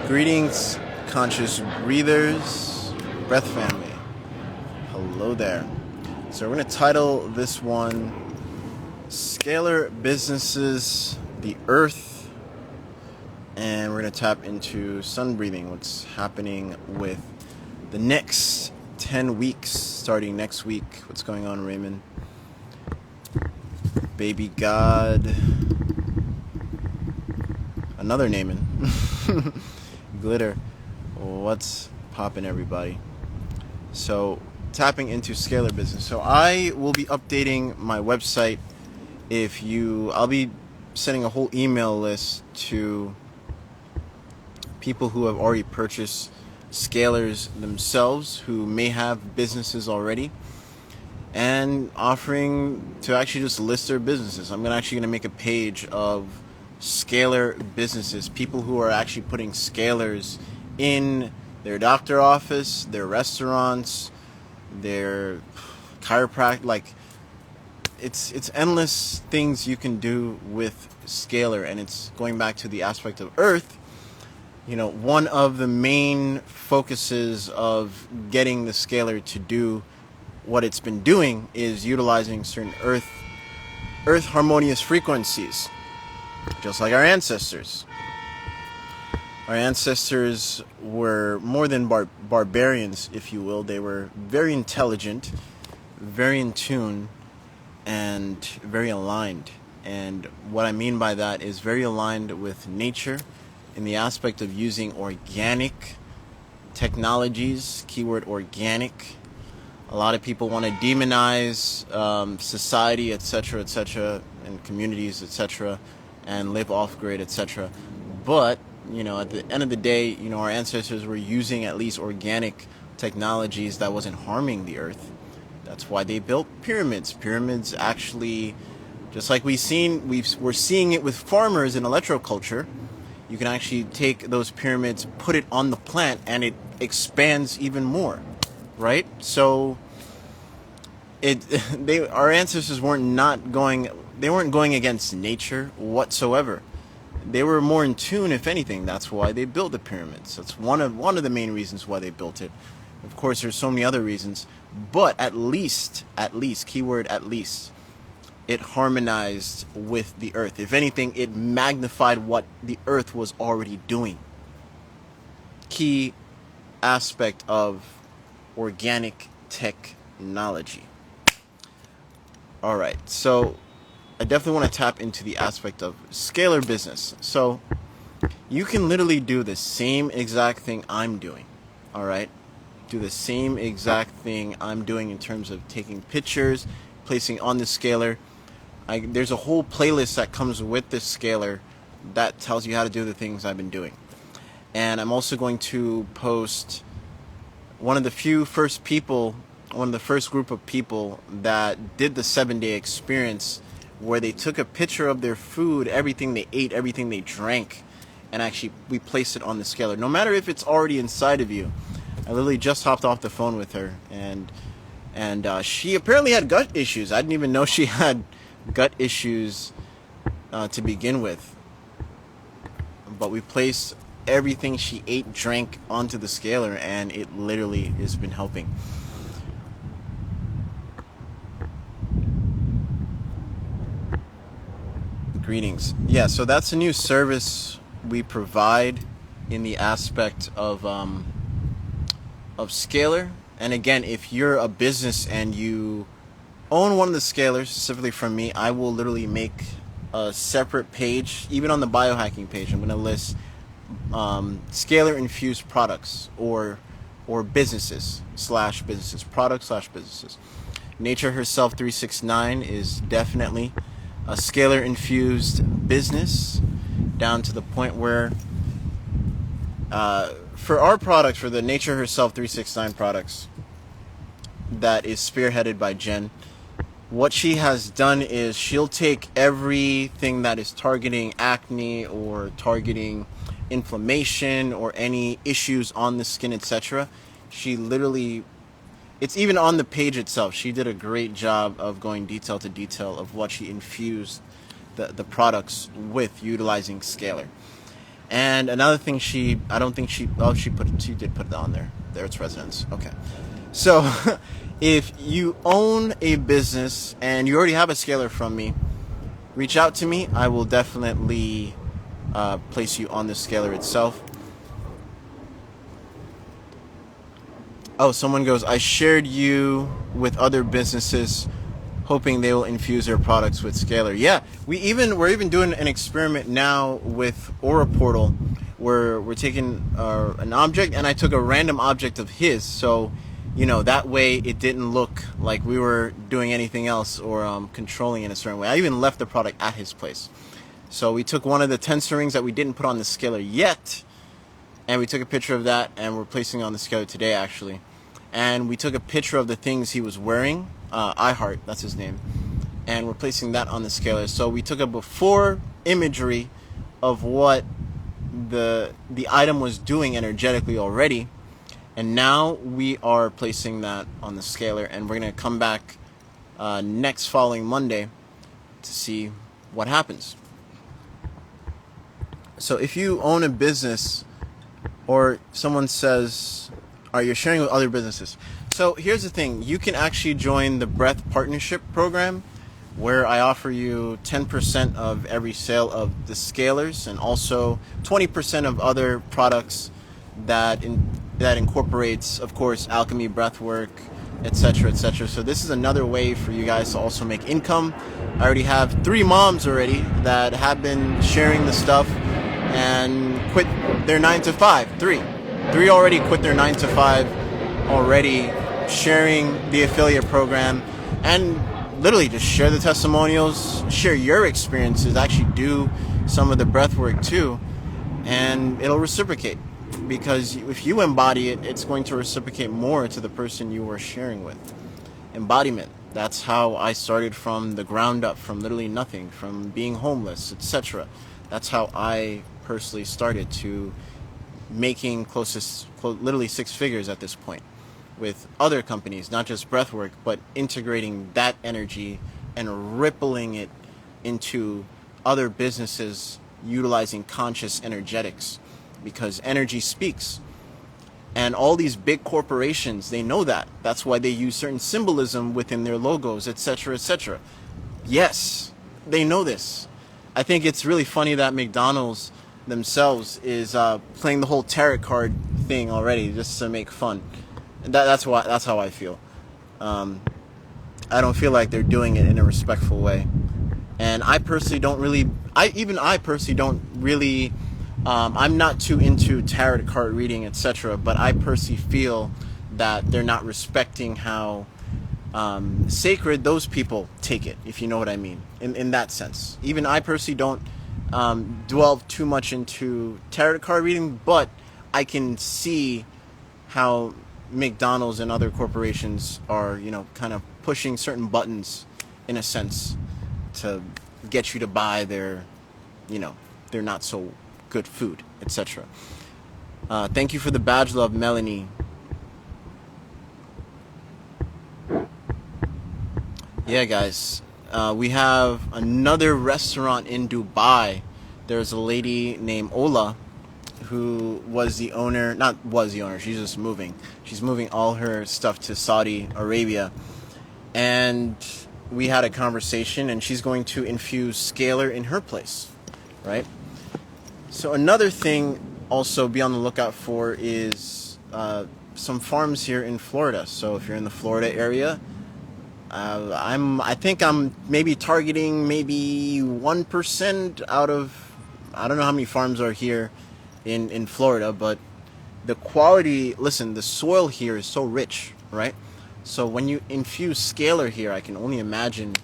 Greetings, conscious breathers, breath family. Hello there. So we're going to title this one Scalar Businesses, the Earth, and we're going to tap into sun breathing, what's happening with the next 10 weeks, starting next week. What's going on, Raymond? Baby God. Another naming. Glitter. What's poppin', everybody? So, tapping into Scalar Business. So I will be updating my website. I'll be sending a whole email list to people who have already purchased Scalars themselves, who may have businesses already, and offering to actually just list their businesses. I'm actually going to make a page of Scalar Businesses, people who are actually putting Scalars in their doctor office, their restaurants, their chiropractic. Like, it's endless things you can do with Scalar, and it's going back to the aspect of Earth. You know, one of the main focuses of getting the Scalar to do what it's been doing is utilizing certain Earth harmonious frequencies, just like our ancestors. Our ancestors were more than barbarians, if you will. They were very intelligent, very in tune, and very aligned. And what I mean by that is very aligned with nature in the aspect of using organic technologies, keyword organic. A lot of people want to demonize society, etc., and communities, etc., and live off-grid, etc. But, you know, at the end of the day, you know, our ancestors were using at least organic technologies that wasn't harming the earth. That's why they built pyramids. Pyramids actually, just like we're seeing it with farmers in electroculture, you can actually take those pyramids, put it on the plant, and it expands even more, right? So our ancestors weren't going against nature whatsoever. They were more in tune, if anything. That's why they built the pyramids. That's one of the main reasons why they built it. Of course, there's so many other reasons, but at least, keyword at least, it harmonized with the earth. If anything, it magnified what the earth was already doing. Key aspect of organic technology. All right, so I definitely want to tap into the aspect of Scalar Business. So you can literally do the same exact thing I'm doing. All right, do the same exact thing I'm doing in terms of taking pictures, placing on the Scalar. There's a whole playlist that comes with this Scalar that tells you how to do the things I've been doing. And I'm also going to post one of the first group of people that did the 7-day experience, where they took a picture of their food, everything they ate, everything they drank, and actually we placed it on the Scalar. No matter if it's already inside of you. I literally just hopped off the phone with her, and she apparently had gut issues. I didn't even know she had gut issues to begin with. But we placed everything she ate, drank onto the Scalar, and it literally has been helping. Greetings. Yeah, so that's a new service we provide in the aspect of Scalar. And again, if you're a business and you own one of the Scalars, specifically from me, I will literally make a separate page, even on the biohacking page. I'm going to list Scalar infused products or businesses products / businesses. Nature Herself 369 is definitely a Scalar infused business, down to the point where for our products, for the Nature Herself 369 products, that is spearheaded by Jen, what she has done is she'll take everything that is targeting acne or targeting inflammation or any issues on the skin, etc. She literally, it's even on the page itself. She did a great job of going detail to detail of what she infused the products with, utilizing Scalar. And another thing, I don't think she did put it on there. There, it's residence. Okay. So, if you own a business and you already have a scalar from me, reach out to me. I will definitely place you on the scalar itself. Oh, someone goes, I shared you with other businesses hoping they will infuse their products with Scalar. Yeah, we're even doing an experiment now with Aura Portal, where we're taking an object, and I took a random object of his, so that way it didn't look like we were doing anything else or controlling in a certain way. I even left the product at his place. So we took one of the tensor rings that we didn't put on the Scalar yet, and we took a picture of that, and we're placing it on the Scalar today, actually. And we took a picture of the things he was wearing, iHeart, that's his name, and we're placing that on the scalar. So we took a before imagery of what the item was doing energetically already, and now we are placing that on the scalar, and we're going to come back next following Monday to see what happens. So if you own a business, or someone says, you're sharing with other businesses. So here's the thing. You can actually join the Breath Partnership Program, where I offer you 10% of every sale of the scalars, and also 20% of other products that incorporates, of course, alchemy, breathwork, etc., etc. So this is another way for you guys to also make income. I already have 3 moms already that have been sharing the stuff and quit their 9 to 5. 3 already quit their 9 to 5 already, sharing the affiliate program, and literally just share the testimonials, share your experiences, actually do some of the breath work too, and it'll reciprocate, because if you embody it, it's going to reciprocate more to the person you are sharing with. Embodiment. That's how I started from the ground up, from literally nothing, from being homeless, etc. That's how I personally started to making literally 6 figures at this point with other companies, not just breathwork, but integrating that energy and rippling it into other businesses utilizing conscious energetics, because energy speaks. And all these big corporations, they know that. That's why they use certain symbolism within their logos, etc., etc. Yes, they know this. I think it's really funny that McDonald's themselves is playing the whole tarot card thing already just to make fun. That's how I feel. I don't feel like they're doing it in a respectful way, and I personally don't really. I'm not too into tarot card reading, etc. But I personally feel that they're not respecting how sacred those people take it, if you know what I mean. In that sense, even I personally don't dwell too much into tarot card reading, but I can see how McDonald's and other corporations are, kind of pushing certain buttons, in a sense, to get you to buy their not so good food, etc. Thank you for the badge, love, Melanie. Yeah, guys. We have another restaurant in Dubai. There's a lady named Ola who was the owner, she's just moving. She's moving all her stuff to Saudi Arabia. And we had a conversation, and she's going to infuse Scalar in her place, right? So another thing also be on the lookout for is some farms here in Florida. So if you're in the Florida area, I think I'm maybe targeting maybe 1% out of, I don't know how many farms are here in Florida, but the quality, listen, the soil here is so rich, right? So when you infuse Scalar here, I can only imagine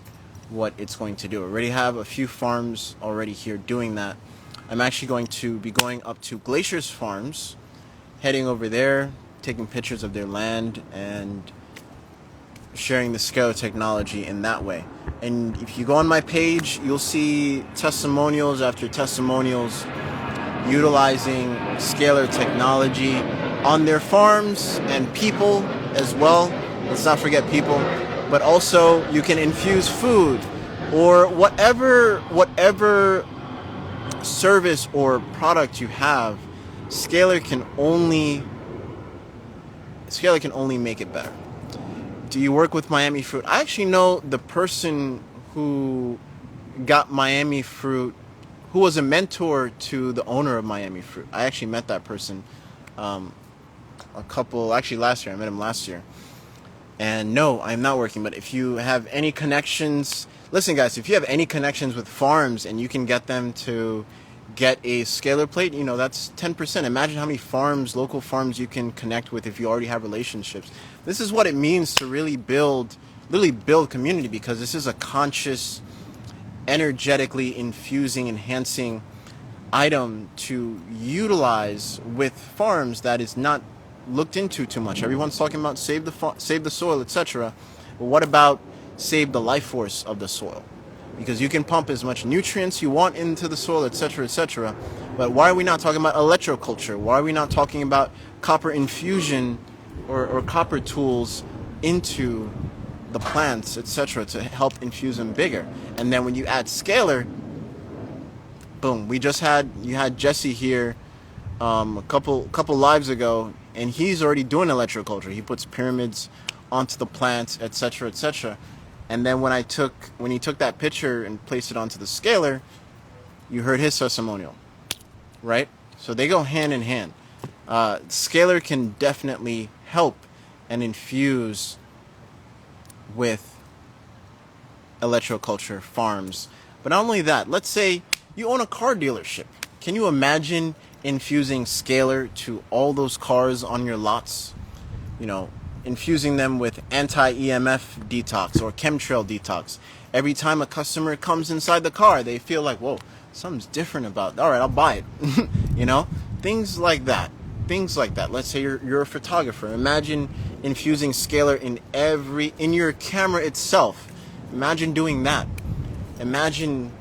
what it's going to do. I already have a few farms already here doing that. I'm actually going to be going up to Glacier's Farms, heading over there, taking pictures of their land, and sharing the Scalar technology in that way. And if you go on my page, you'll see testimonials after testimonials utilizing Scalar technology on their farms, and people as well. Let's not forget people. But also you can infuse food or whatever service or product you have, Scalar can only make it better. Do you work with Miami Fruit? I actually know the person who got Miami Fruit, who was a mentor to the owner of Miami Fruit. I actually met that person last year. I met him last year. And no, I'm not working. But if you have any connections, listen, guys, if you have any connections with farms and you can get them to get a Scalar plate, that's 10%. Imagine how many local farms you can connect with if you already have relationships. This is what it means to really build community, because this is a conscious, energetically infusing, enhancing item to utilize with farms that is not looked into too much. Everyone's talking about save the soil, etc. But what about save the life force of the soil? Because you can pump as much nutrients you want into the soil, etc., etc. But why are we not talking about electroculture? Why are we not talking about copper infusion or copper tools into the plants, etc., to help infuse them bigger? And then when you add Scalar, boom! You had Jesse here a couple lives ago, and he's already doing electroculture. He puts pyramids onto the plants, etc., etc. And then when he took that picture and placed it onto the Scalar, you heard his testimonial, right? So they go hand in hand. Scalar can definitely help and infuse with electroculture farms. But not only that, let's say you own a car dealership. Can you imagine infusing Scalar to all those cars on your lots? Infusing them with anti-EMF detox or chemtrail detox. Every time a customer comes inside the car, they feel like, whoa, something's different about it. All right, I'll buy it. Things like that. Let's say you're a photographer. Imagine infusing Scalar in your camera itself. Imagine doing that. Imagine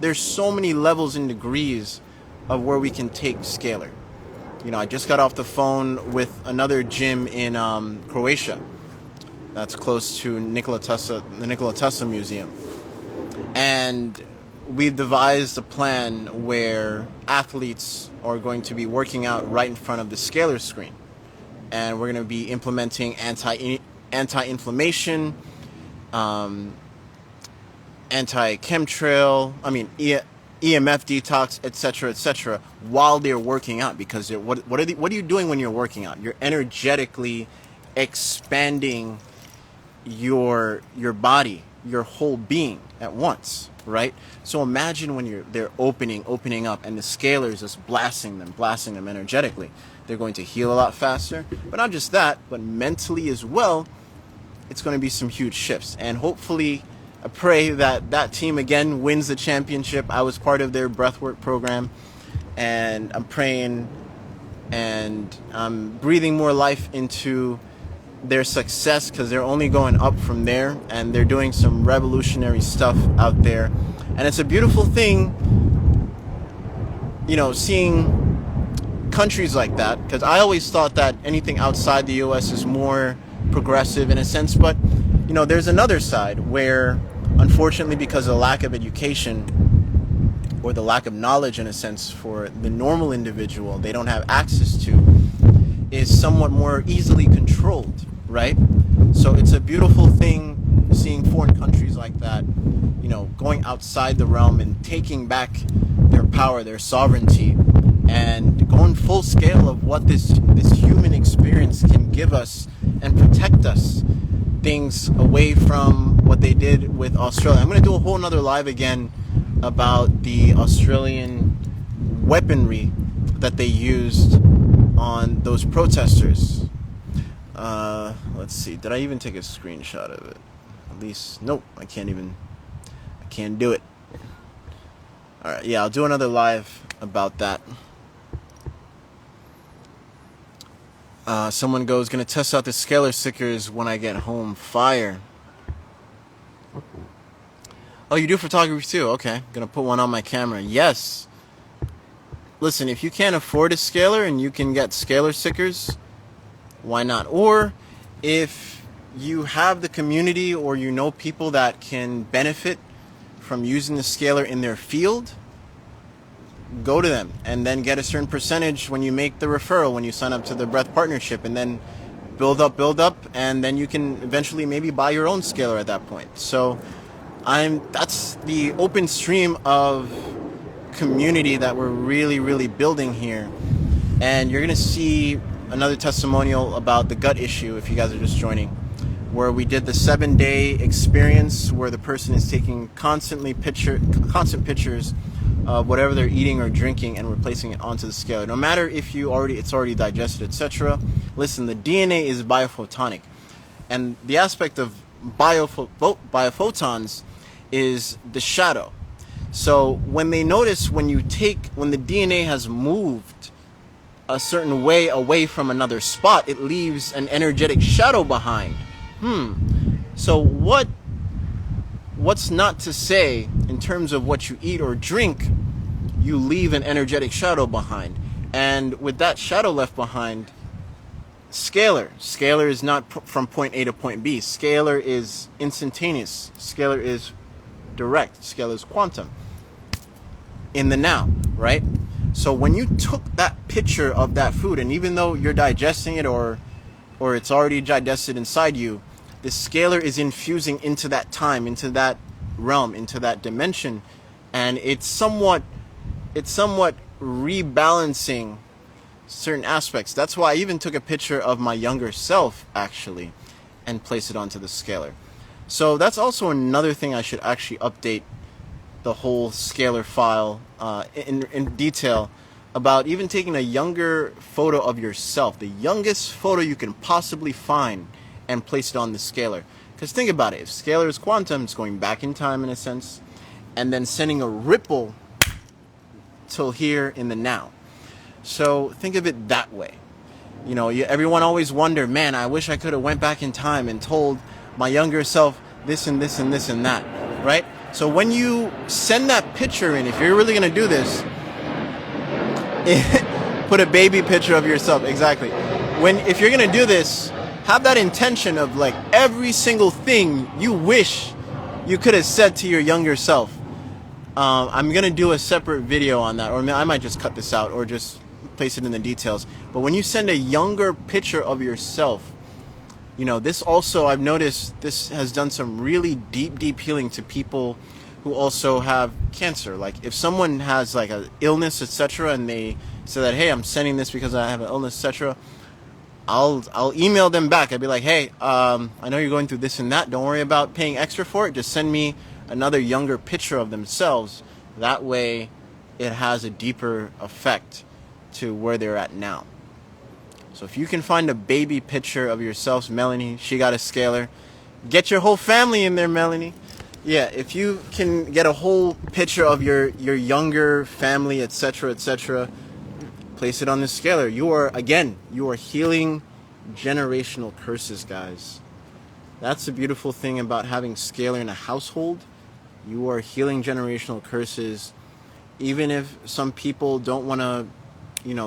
there's so many levels and degrees of where we can take Scalar. I just got off the phone with another gym in Croatia that's close to the Nikola Tesla Museum. And we've devised a plan where athletes are going to be working out right in front of the Scalar screen. And we're going to be implementing anti-inflammation, anti-chemtrail, EMF detox, etc., while they're working out. Because what are you doing when you're working out? You're energetically expanding your body, your whole being at once, right? So imagine when they're opening up, and the Scalar is just blasting them energetically. They're going to heal a lot faster. But not just that, but mentally as well, it's going to be some huge shifts. And hopefully, I pray that team again wins the championship. I was part of their breathwork program, and I'm praying and I'm breathing more life into their success, because they're only going up from there, and they're doing some revolutionary stuff out there. And it's a beautiful thing, seeing countries like that, because I always thought that anything outside the US is more progressive in a sense. But there's another side where, unfortunately, because of the lack of education or the lack of knowledge, in a sense, for the normal individual, they don't have access to, is somewhat more easily controlled, right? So it's a beautiful thing seeing foreign countries like that, going outside the realm and taking back their power, their sovereignty, and going full scale of what this human experience can give us and protect us. Things away from what they did with Australia. I'm going to do a whole nother live again about the Australian weaponry that they used on those protesters. Let's see. Did I even take a screenshot of it? At least, nope. I can't do it. All right. Yeah, I'll do another live about that. Someone goes, gonna test out the Scalar stickers when I get home. Fire. Oh, you do photography too? Okay. Gonna put one on my camera. Yes. Listen, if you can't afford a Scalar and you can get Scalar stickers, why not? Or if you have the community or people that can benefit from using the Scalar in their field, go to them and then get a certain percentage when you make the referral, when you sign up to the breath partnership, and then build up, and then you can eventually maybe buy your own scalar at that point. So that's the open stream of community that we're really building here. And you're gonna see another testimonial about the gut issue if you guys are just joining, where we did the 7-day experience where the person is taking constant pictures of whatever they're eating or drinking and replacing it onto the scalar. No matter if it's already digested, etc. Listen, the DNA is biophotonic, and the aspect of biophotons is the shadow. So when they notice when the DNA has moved a certain way away from another spot, it leaves an energetic shadow behind. So what's not to say in terms of what you eat or drink, you leave an energetic shadow behind. And with that shadow left behind, scalar is not from point A to point B. Scalar is instantaneous. Scalar is direct. Scalar is quantum. In the now, right? So when you took that picture of that food, and even though you're digesting it or it's already digested inside you, the scalar is infusing into that time, into that realm, into that dimension, and it's somewhat rebalancing certain aspects. That's why I even took a picture of my younger self, actually, and placed it onto the scalar. So that's also another thing I should actually update the whole scalar file in detail, about even taking a younger photo of yourself, the youngest photo you can possibly find, and place it on the scalar. Because think about it, if scalar is quantum, it's going back in time in a sense, and then sending a ripple till here in the now. So think of it that way. You know, everyone always wonder, man, I wish I could have went back in time and told my younger self this and this and this and that, right? So when you send that picture in, if you're really going to do this, put a baby picture of yourself, exactly. If you're going to do this, have that intention of like every single thing you wish you could have said to your younger self. I'm going to do a separate video on that, or I might just cut this out or just place it in the details. But when you send a younger picture of yourself, you know, this also, I've noticed this has done some really deep healing to people who also have cancer. Like if someone has like an illness, etc., and they say that, hey, I'm sending this because I have an illness, etc., I'll email them back. I'd be like, hey, I know you're going through this and that. Don't worry about paying extra for it. Just send me another younger picture of themselves. That way it has a deeper effect to where they're at now. So if you can find a baby picture of yourself, Melanie, she got a scalar. Get your whole family in there, Melanie. Yeah, if you can get a whole picture of your younger family, etc., etc., place it on the scalar. You are healing generational curses, guys. That's the beautiful thing about having scalar in a household. You are healing generational curses, even if some people don't want to,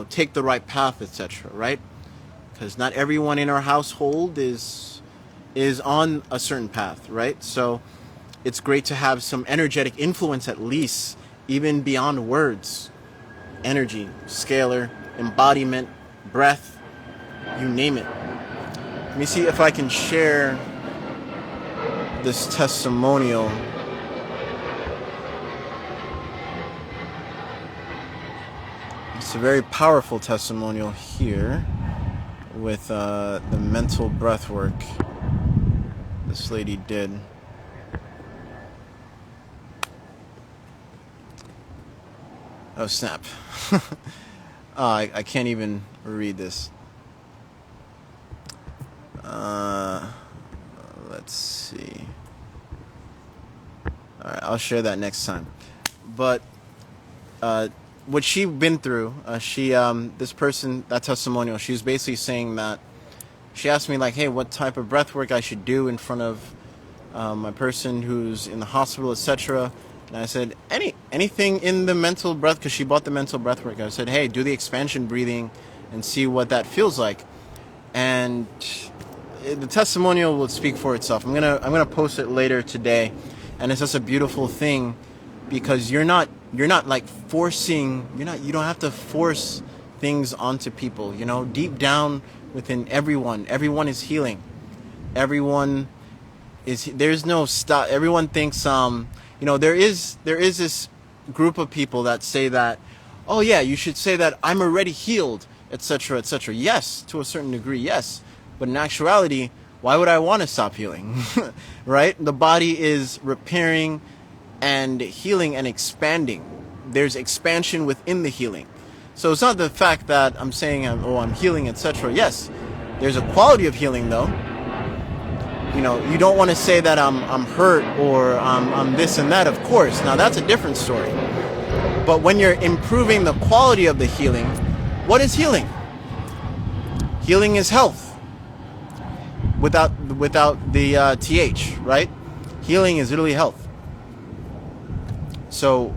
take the right path, etc., right? Because not everyone in our household is on a certain path, right? So it's great to have some energetic influence, at least, even beyond words. Energy, scalar, embodiment, breath, you name it. Let me see if I can share this testimonial. It's a very powerful testimonial here with the mental breath work this lady did. Oh, snap. I can't even read this. Let's see. Alright, I'll share that next time. But what she's been through, this person, that testimonial, she was basically saying that she asked me, like, hey, what type of breath work I should do in front of my person who's in the hospital, etc. And I said, anything in the mental breath, because she bought the mental breath work. I said, hey, do the expansion breathing and see what that feels like. And the testimonial will speak for itself. I'm gonna post it later today, and it's just a beautiful thing because you're not you're not like forcing, you don't have to force things onto people. Deep down within everyone is healing. Everyone there's no stop. Everyone thinks, there is this group of people that say that, oh yeah, you should say that I'm already healed, etc., etc. Yes, to a certain degree, yes. But in actuality, why would I want to stop healing? Right? The body is repairing and healing and expanding. There's expansion within the healing. So it's not the fact that I'm saying, I'm healing, etc. Yes, there's a quality of healing though. You don't want to say that I'm hurt or I'm this and that, of course. Now that's a different story. But when you're improving the quality of the healing, what is healing? Healing is health. Without the th, right? Healing is literally health. So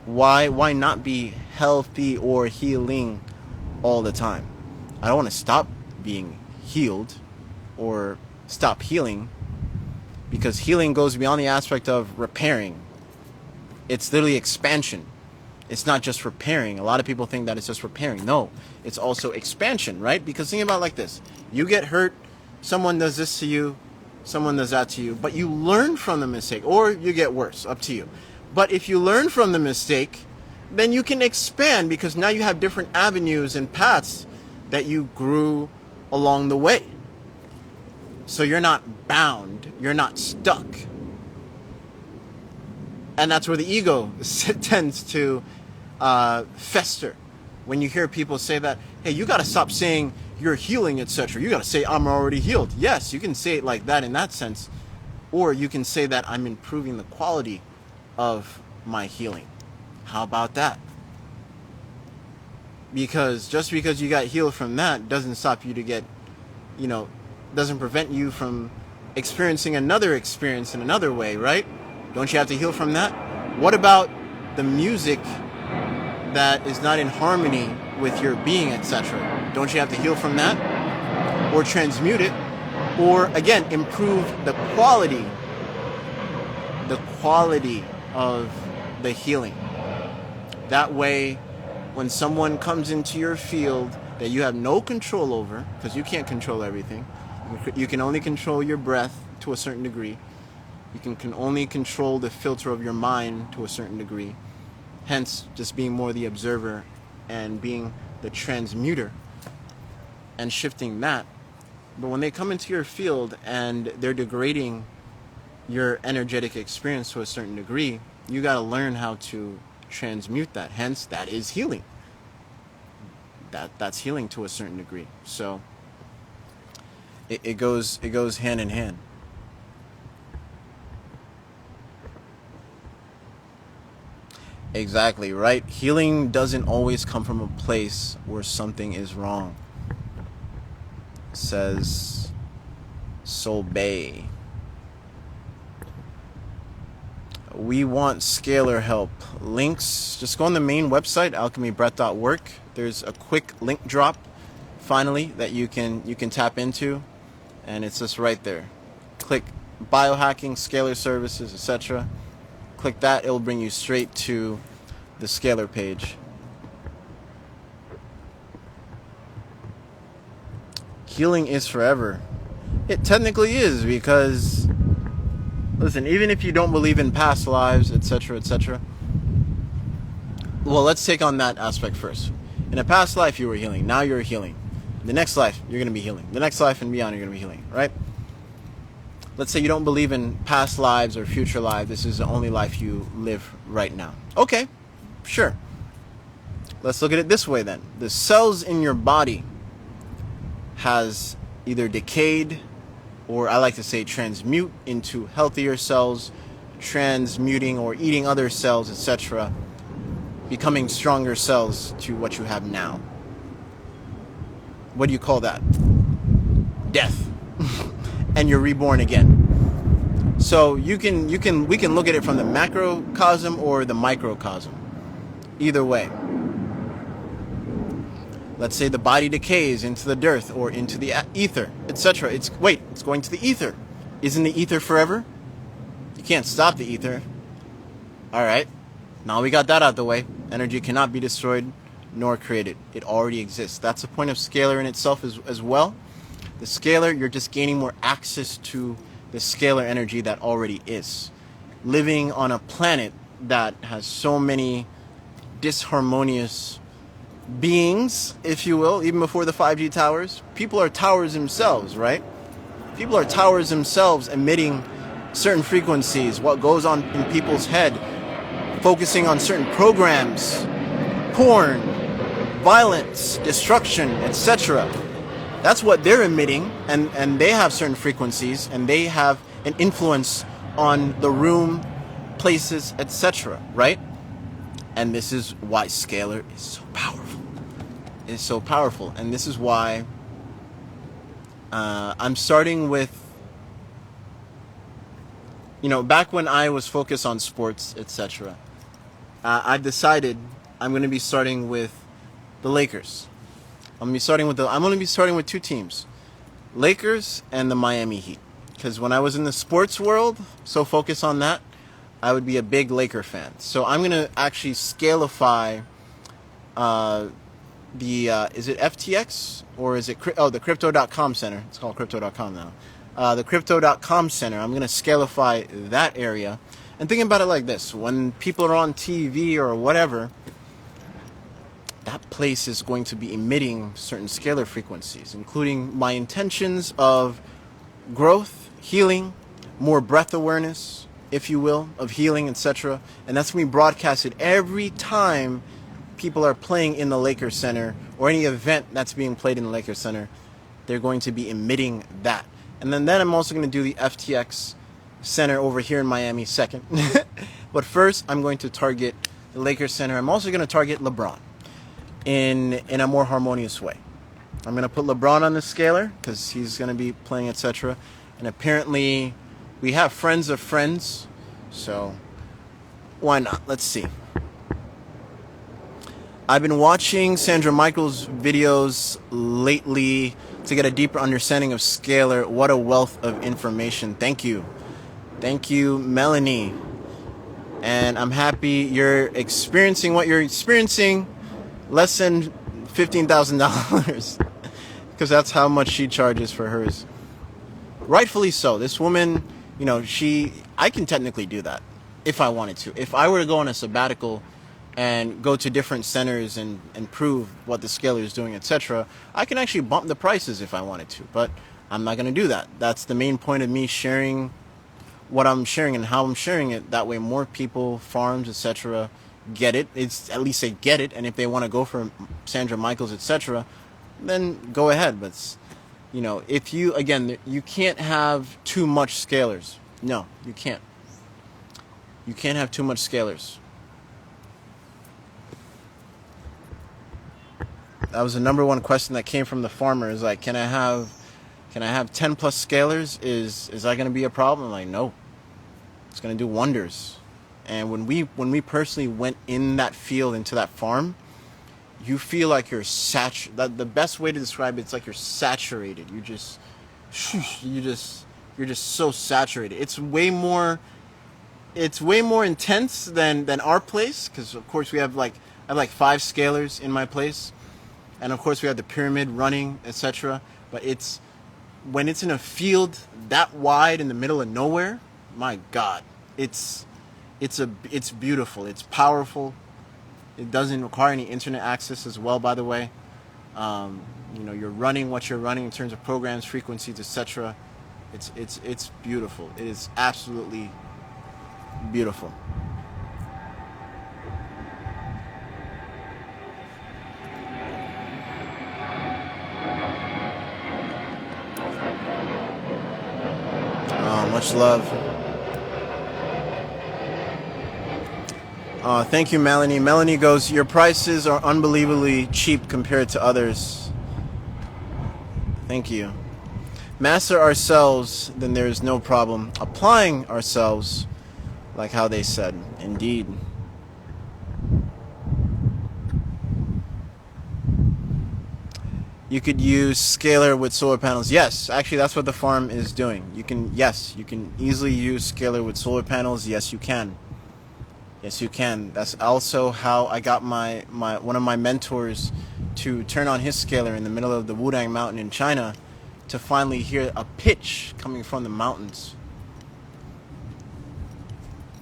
why not be healthy or healing all the time? I don't want to stop being healed or stop healing, because healing goes beyond the aspect of repairing. It's literally expansion. It's not just repairing. A lot of people think that it's just repairing. No, it's also expansion, right? Because think about it like this. You get hurt, someone does this to you, someone does that to you, but you learn from the mistake, or you get worse, up to you. But if you learn from the mistake, then you can expand, because now you have different avenues and paths that you grew along the way. So you're not bound, you're not stuck. And that's where the ego tends to fester. When you hear people say that, hey, you got to stop saying you're healing, etc. You got to say I'm already healed. Yes, you can say it like that in that sense. Or you can say that I'm improving the quality of my healing. How about that? Because just because you got healed from that doesn't stop you to get, doesn't prevent you from experiencing another experience in another way, right? Don't you have to heal from that? What about the music that is not in harmony with your being, etc.? Don't you have to heal from that? Or transmute it? Or, again, improve the quality of the healing. That way, when someone comes into your field that you have no control over, because you can't control everything, you can only control your breath to a certain degree. You can only control the filter of your mind to a certain degree. Hence, just being more the observer and being the transmuter and shifting that. But when they come into your field and they're degrading your energetic experience to a certain degree, you got to learn how to transmute that. Hence, that is healing. That's healing to a certain degree. So it goes hand in hand. Exactly, right? Healing doesn't always come from a place where something is wrong. Says Soul Bay. We want scalar help. Links, just go on the main website, alchemybreath.work. There's a quick link drop, finally, that you can tap into, and it's just right there. Click biohacking, scalar services, etc. Click that, it'll bring you straight to the Scalar page. Healing is forever. It technically is, because, listen, even if you don't believe in past lives, etc., etc., well, let's take on that aspect first. In a past life, you were healing. Now you're healing. The next life, you're going to be healing. The next life and beyond, you're going to be healing, right? Let's say you don't believe in past lives or future lives. This is the only life you live right now. Okay, sure. Let's look at it this way then. The cells in your body has either decayed, or I like to say transmute into healthier cells, transmuting or eating other cells, etc., becoming stronger cells to what you have now. What do you call that? Death. And you're reborn again. So we can look at it from the macrocosm or the microcosm. Either way. Let's say the body decays into the dirt or into the ether, etc. It's going to the ether. Isn't the ether forever? You can't stop the ether. All right. Now we got that out the way. Energy cannot be destroyed nor created. It already exists. That's the point of scalar in itself as well. The scalar, you're just gaining more access to the scalar energy that already is. Living on a planet that has so many disharmonious beings, if you will, even before the 5G towers, people are towers themselves, right? People are towers themselves emitting certain frequencies, what goes on in people's head, focusing on certain programs, porn, violence, destruction, etc. That's what they're emitting, and they have certain frequencies, and they have an influence on the room, places, etc., right? And this is why scalar is so powerful. It's so powerful, and this is why I'm starting with, back when I was focused on sports, etc., I decided I'm going to be starting with the Lakers. I'm going to be starting with two teams, Lakers and the Miami Heat. Because when I was in the sports world, so focused on that, I would be a big Laker fan. So I'm going to actually scalify is it FTX or is it the Crypto.com Center? It's called Crypto.com now. The Crypto.com Center. I'm going to scalify that area. And thinking about it like this: when people are on TV or whatever, that place is going to be emitting certain scalar frequencies, including my intentions of growth, healing, more breath awareness, if you will, of healing, etc. And that's going to be broadcasted every time people are playing in the Lakers Center or any event that's being played in the Lakers Center. They're going to be emitting that. And then I'm also going to do the FTX Center over here in Miami second. But first, I'm going to target the Lakers Center. I'm also going to target LeBron in a more harmonious way. I'm going to put LeBron on the scalar because he's going to be playing, etc. And apparently, we have friends of friends, so why not? Let's see. I've been watching Sandra Michaels' videos lately to get a deeper understanding of scalar. What a wealth of information. Thank you. Thank you, Melanie. And I'm happy you're experiencing what you're experiencing. Less than $15,000. Because that's how much she charges for hers. Rightfully so. This woman, I can technically do that if I wanted to. If I were to go on a sabbatical and go to different centers and prove what the scalar is doing, etc., I can actually bump the prices if I wanted to. But I'm not going to do that. That's the main point of me sharing what I'm sharing and how I'm sharing it. That way more people, farms, etc., get it. It's at least they get it. And if they want to go for Sandra Michaels, etc., then go ahead. But if you can't have too much scalars. No, you can't. You can't have too much scalars. That was the number one question that came from the farmer. Is like, can I have 10 plus scalars? Is that going to be a problem? I'm like, no. It's going to do wonders. And when we personally went in that field, into that farm, you feel like you're saturated. The best way to describe it's like you're saturated. You're just so saturated. It's way more intense than our place, because of course I have like 5 scalars in my place, and of course we have the pyramid running, etc. But when it's in a field that wide in the middle of nowhere, my God, it's beautiful. It's powerful. It doesn't require any internet access as well, by the way. You're running what you're running in terms of programs, frequencies, etc. It's beautiful. It is absolutely beautiful. Much love. Thank you, Melanie. Melanie goes, your prices are unbelievably cheap compared to others. Thank you. Master ourselves, then there is no problem applying ourselves, like how they said. Indeed. You could use scalar with solar panels. Yes, actually that's what the farm is doing. You can easily use scalar with solar panels. Yes, you can. Yes, you can. That's also how I got my one of my mentors to turn on his scaler in the middle of the Wudang Mountain in China to finally hear a pitch coming from the mountains.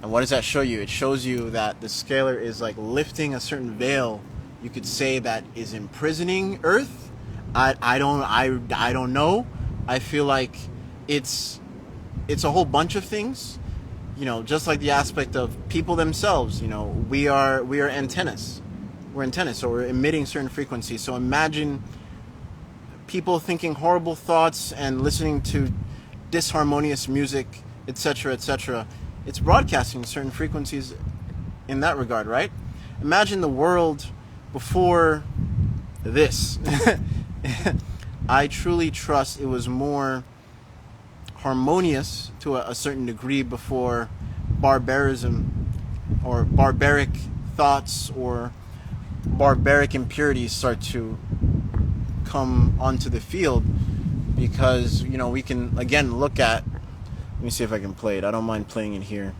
And what does that show you? It shows you that the scalar is like lifting a certain veil, you could say, that is imprisoning Earth. I don't know. I feel like it's a whole bunch of things. You know, just like the aspect of people themselves, you know, we are antennas. We're antennas, so we're emitting certain frequencies. So imagine people thinking horrible thoughts and listening to disharmonious music, etc., etc. It's broadcasting certain frequencies in that regard, right? Imagine the world before this. I truly trust it was more harmonious to a certain degree before barbarism or barbaric thoughts or barbaric impurities start to come onto the field, because, you know, we can again look at, let me see if I can play it. I don't mind playing it here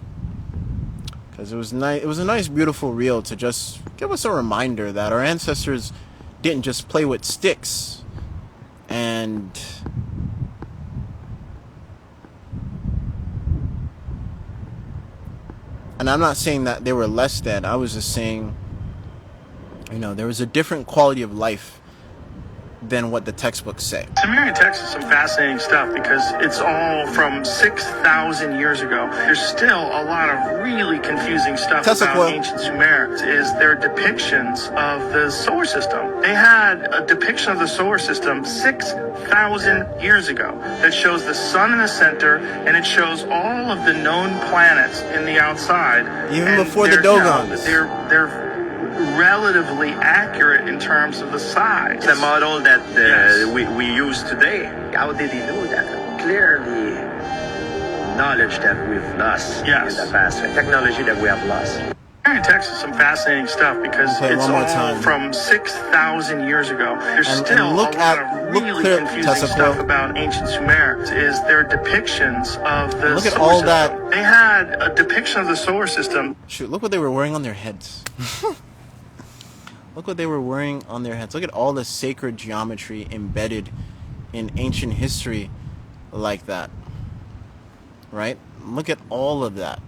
because it was nice. It was a nice, beautiful reel to just give us a reminder that our ancestors didn't just play with sticks and I'm not saying that they were less than. I was just saying, you know, there was a different quality of life than what the textbooks say. Sumerian text is some fascinating stuff because it's all from 6,000 years ago. There's still a lot of really confusing stuff about ancient Sumer. Is their depictions of the solar system. They had a depiction of the solar system 6,000 years ago that shows the sun in the center, and it shows all of the known planets in the outside. Even before the Dogons. They're relatively accurate in terms of the size. The model that we use today, how did he know that? Clearly, knowledge that we've lost in the past, technology that we have lost. Sumerian text is some fascinating stuff because it's all from 6,000 years ago. There's still a lot of really confusing stuff about ancient Sumer. Is their depictions of the solar system. They had a depiction of the solar system. Shoot, look what they were wearing on their heads. Look what they were wearing on their heads. Look at all the sacred geometry embedded in ancient history like that. Right? Look at all of that.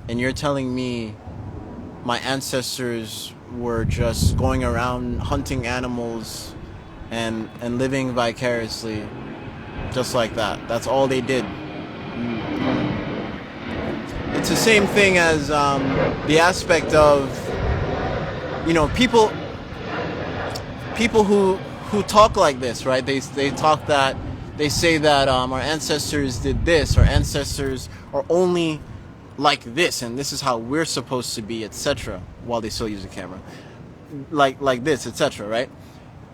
And you're telling me my ancestors were just going around hunting animals and living vicariously just like that. That's all they did. It's the same thing as the aspect of, you know, people who talk like this, right? They talk that, they say that our ancestors did this, our ancestors are only like this, and this is how we're supposed to be, etc. While they still use a camera, like this, etc. Right?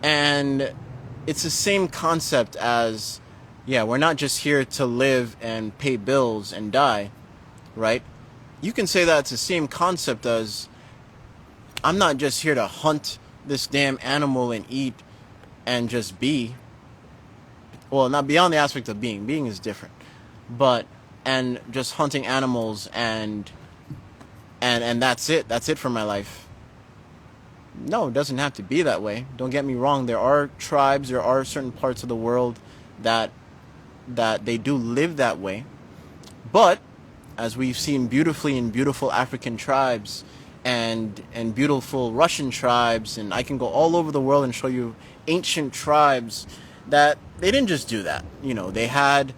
And it's the same concept as, yeah, we're not just here to live and pay bills and die, right? You can say that it's the same concept as, I'm not just here to hunt this damn animal and eat and just be. Well, not beyond the aspect of being. Being is different. But, and just hunting animals and that's it. That's it for my life. No, it doesn't have to be that way. Don't get me wrong. There are tribes, there are certain parts of the world that they do live that way. But, as we've seen beautifully in beautiful African tribes, and beautiful Russian tribes, and I can go all over the world and show you ancient tribes that they didn't just do that. You know, they had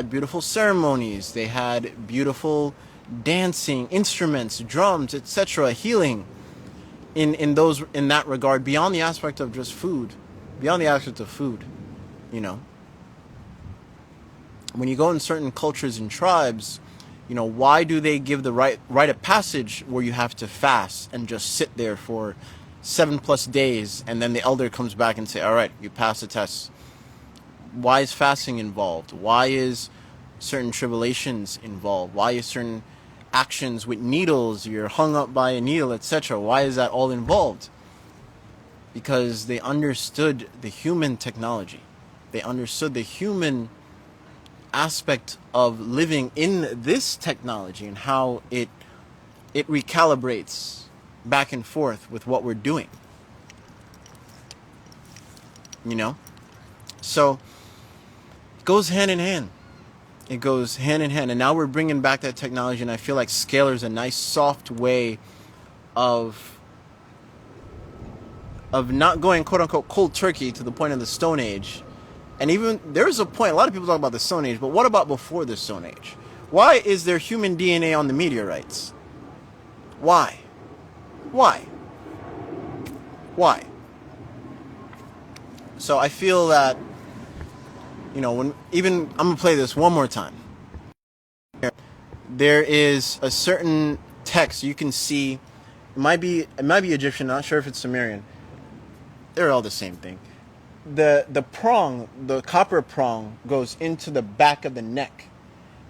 beautiful ceremonies, they had beautiful dancing, instruments, drums, etc., healing in that regard, beyond the aspect of just food, beyond the aspect of food, you know. When you go in certain cultures and tribes, you know, why do they give the rite of passage where you have to fast and just sit there for 7+ days, and then the elder comes back and say, all right, you passed the test? Why is fasting involved? Why is certain tribulations involved? Why is certain actions with needles, you're hung up by a needle, etc.? Why is that all involved? Because they understood the human technology. They understood the human aspect of living in this technology and how it recalibrates back and forth with what we're doing. You know? So it goes hand in hand. It goes hand in hand. And now we're bringing back that technology, and I feel like Scalar is a nice soft way of not going quote unquote cold turkey to the point of the Stone Age. And even there's a point, a lot of people talk about the Stone Age, but what about before the Stone Age? Why is there human DNA on the meteorites? Why? Why? Why? So I feel that, you know, I'm going to play this one more time. There is a certain text you can see. It might be Egyptian, not sure if it's Sumerian. They're all the same thing. The prong, the copper prong, goes into the back of the neck,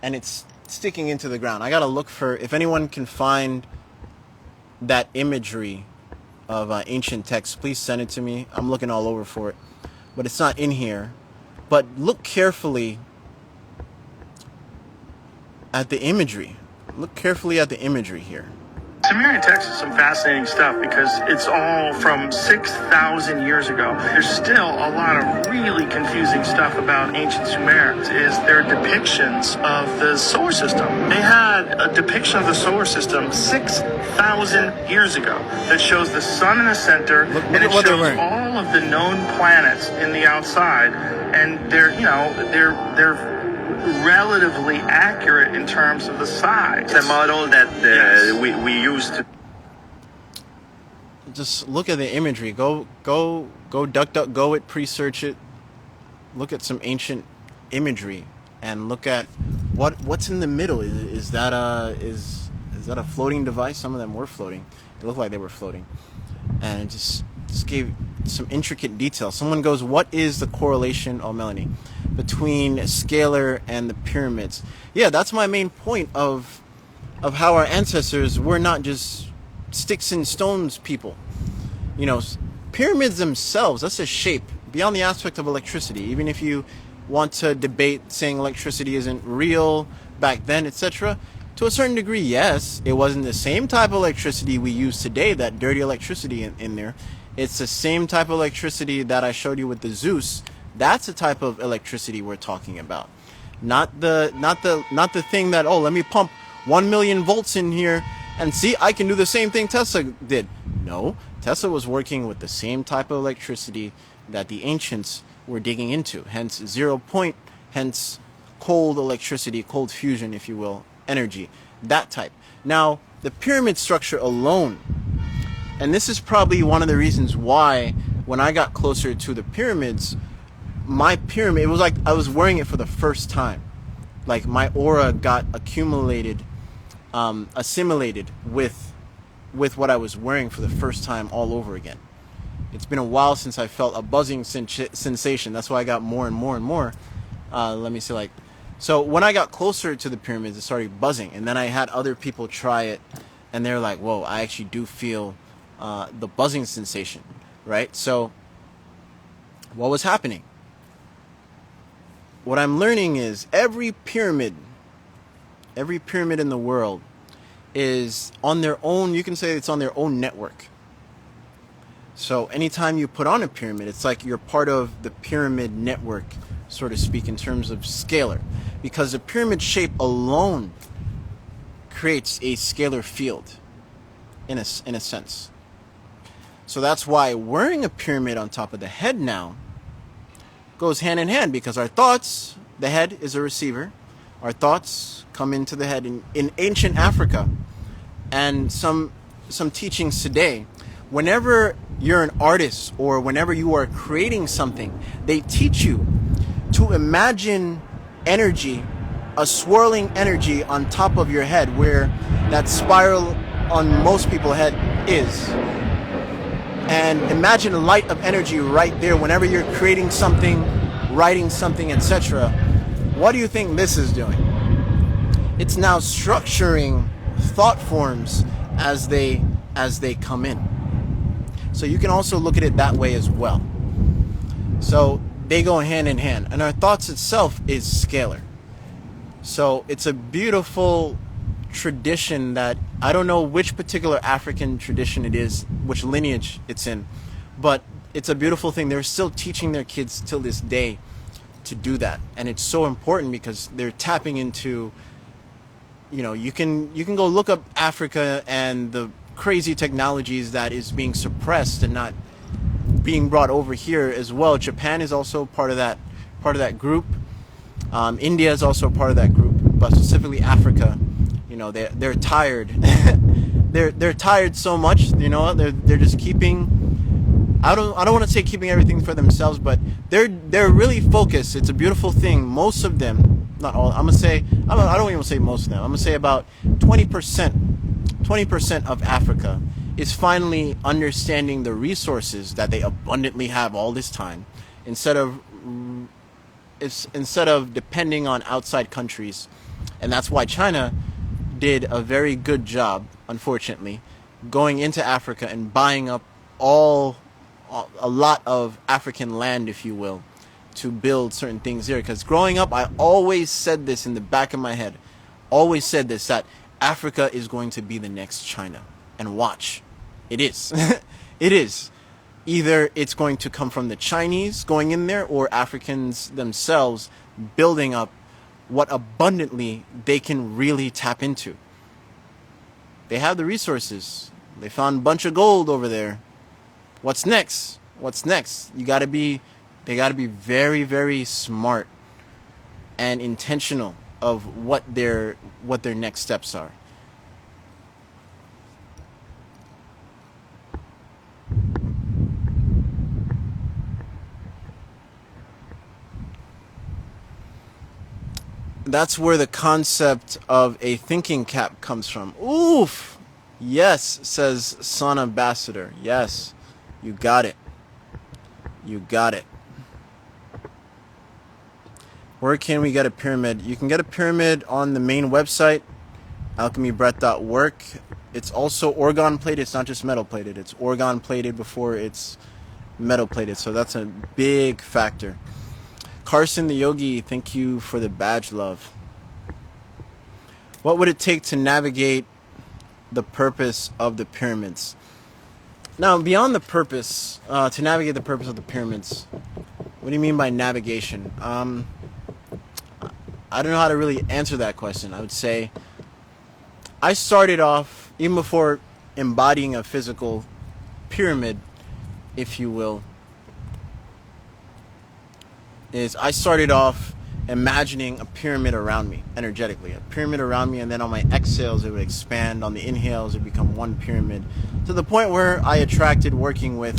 and it's sticking into the ground. I gotta look for, if anyone can find that imagery of ancient text, please send it to me. I'm looking all over for it, but it's not in here. But look carefully at the imagery. Look carefully at the imagery here. Sumerian text is some fascinating stuff because it's all from 6,000 years ago. There's still a lot of really confusing stuff about ancient Sumer. Is their depictions of the solar system. They had a depiction of the solar system 6,000 years ago that shows the sun in the center, and it shows all of the known planets in the outside, and they're relatively accurate in terms of the size. The model that we used to. Just look at the imagery. Go DuckDuckGo it, pre-search it. Look at some ancient imagery and look at what's in the middle. Is that a floating device? Some of them were floating. It looked like they were floating, and it just gave some intricate detail. Someone goes, "What is the correlation?" Oh, Melanie. Between Scalar and the pyramids. Yeah, that's my main point of how our ancestors were not just sticks and stones people. You know, pyramids themselves, that's a shape beyond the aspect of electricity. Even if you want to debate saying electricity isn't real back then, etc., to a certain degree, yes, it wasn't the same type of electricity we use today, that dirty electricity in there. It's the same type of electricity that I showed you with the Zeus. That's the type of electricity we're talking about. Not the thing that, oh, let me pump 1 million volts in here and see, I can do the same thing Tesla did. No, Tesla was working with the same type of electricity that the ancients were digging into. Hence 0 point, hence cold electricity, cold fusion, if you will, energy, that type. Now, the pyramid structure alone, and this is probably one of the reasons why when I got closer to the pyramids, my pyramid, it was like I was wearing it for the first time. Like my aura got assimilated with what I was wearing for the first time all over again. It's been a while since I felt a buzzing sensation. That's why I got more and more and more. Let me see, like, so when I got closer to the pyramids, it started buzzing, and then I had other people try it, and they're like, "Whoa, I actually do feel the buzzing sensation," right? So what was happening? What I'm learning is every pyramid in the world is on their own, you can say it's on their own network. So anytime you put on a pyramid, it's like you're part of the pyramid network, so to speak, in terms of scalar. Because the pyramid shape alone creates a scalar field, in a sense. So that's why wearing a pyramid on top of the head now goes hand in hand, because our thoughts, the head is a receiver. Our thoughts come into the head. In ancient Africa and some teachings today, whenever you're an artist or whenever you are creating something, they teach you to imagine energy, a swirling energy on top of your head, where that spiral on most people's head is. And imagine a light of energy right there whenever you're creating something, writing something, etc. What do you think this is doing? It's now structuring thought forms as they come in. So you can also look at it that way as well. So they go hand in hand. And our thoughts itself is scalar. So it's a beautiful tradition that I don't know which particular African tradition it is, which lineage it's in, but it's a beautiful thing. They're still teaching their kids till this day to do that, and it's so important because they're tapping into, you can go look up Africa and the crazy technologies that is being suppressed and not being brought over here as well. Japan is also part of that group. India is also part of that group, but specifically Africa. They're tired. they're tired so much. They're just keeping. I don't want to say keeping everything for themselves, but they're really focused. It's a beautiful thing. Most of them, not all. I'm gonna say. I don't even say most of them. I'm gonna say about 20% of Africa is finally understanding the resources that they abundantly have all this time, instead of depending on outside countries. And that's why China did a very good job, unfortunately, going into Africa and buying up a lot of African land, if you will, to build certain things there. Because growing up, I always said this in the back of my head, always said this, that Africa is going to be the next China. And watch, it is. It is. Either it's going to come from the Chinese going in there, or Africans themselves building up what abundantly they can really tap into. They have the resources. They found a bunch of gold over there. What's next? What's next? They gotta be very, very smart and intentional of what their next steps are. That's where the concept of a thinking cap comes from. Oof! Yes, says Sun Ambassador. Yes, you got it. You got it. Where can we get a pyramid? You can get a pyramid on the main website, alchemybreath.work. It's also orgone plated. It's not just metal plated. It's orgone plated before it's metal plated. So that's a big factor. Carson the Yogi, thank you for the badge, love. What would it take to navigate the purpose of the pyramids? Now, beyond the purpose, to navigate the purpose of the pyramids, what do you mean by navigation? I don't know how to really answer that question. I would say I started off, even before embodying a physical pyramid, if you will, is I started off imagining a pyramid around me, energetically. A pyramid around me, and then on my exhales, it would expand. On the inhales, it would become one pyramid. To the point where I attracted working with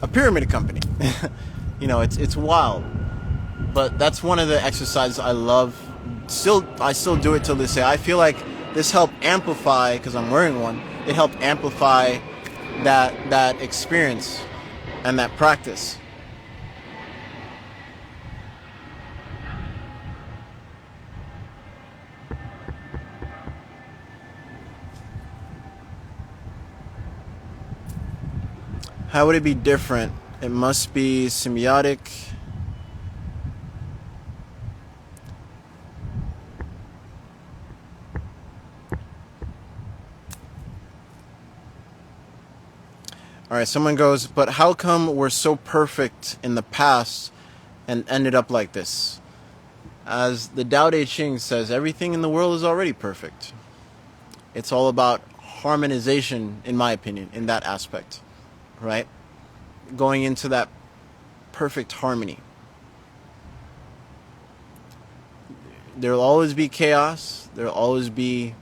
a pyramid company. It's wild. But that's one of the exercises I love. I still do it till this day. I feel like this helped amplify, because I'm wearing one, it helped amplify that experience and that practice. How would it be different? It must be symbiotic. Alright, someone goes, but how come we're so perfect in the past and ended up like this? As the Tao Te Ching says, everything in the world is already perfect. It's all about harmonization, in my opinion, in that aspect. Right? Going into that perfect harmony. There'll always be chaos. There'll always be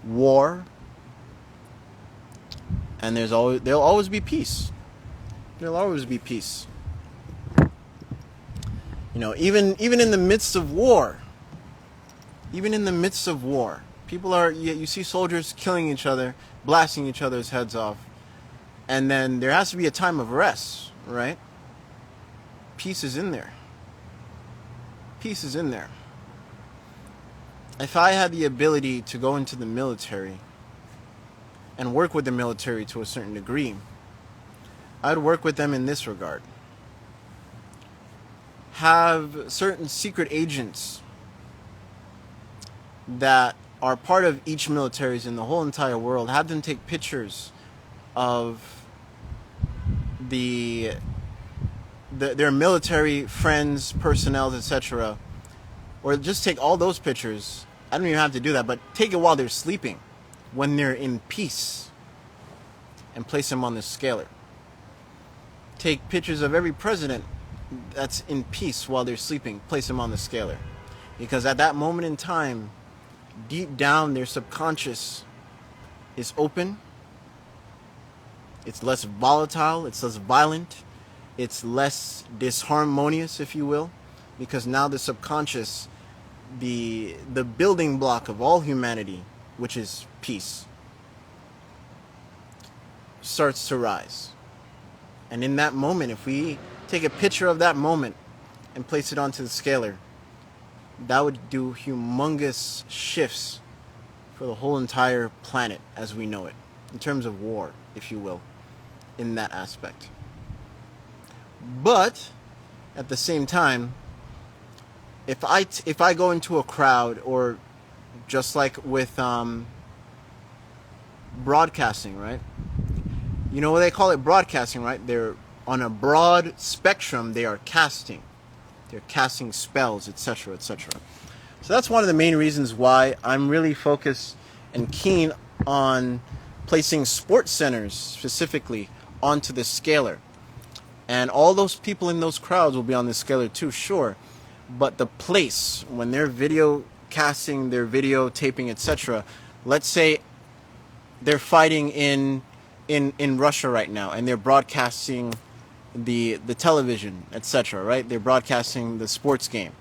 war. And there'll always be peace. There'll always be peace. Even in the midst of war. Even in the midst of war. You see soldiers killing each other, blasting each other's heads off. And then there has to be a time of rest, right? Peace is in there. Peace is in there. If I had the ability to go into the military and work with the military to a certain degree, I'd work with them in this regard. Have certain secret agents that are part of each militaries in the whole entire world, have them take pictures of their military friends, personnel, etc., or just take all those pictures. I don't even have to do that, but take it while they're sleeping, when they're in peace, and place them on the scalar. Take pictures of every president that's in peace while they're sleeping, place them on the scalar. Because at that moment in time, deep down, their subconscious is open. It's less volatile, it's less violent, it's less disharmonious, if you will, because now the subconscious, the building block of all humanity, which is peace, starts to rise. And in that moment, if we take a picture of that moment and place it onto the scalar, that would do humongous shifts for the whole entire planet as we know it, in terms of war, if you will, in that aspect. But at the same time, if I go into a crowd, or just like with broadcasting, right? You know what they call it? Broadcasting, right? They're on a broad spectrum. They are casting. They're casting spells, etc., etc. So that's one of the main reasons why I'm really focused and keen on placing sports centers specifically onto the scalar. And all those people in those crowds will be on the scalar too, sure. But the place, when they're video casting, their video taping, etc., let's say they're fighting in Russia right now, and they're broadcasting the television, etc., right? They're broadcasting the sports game.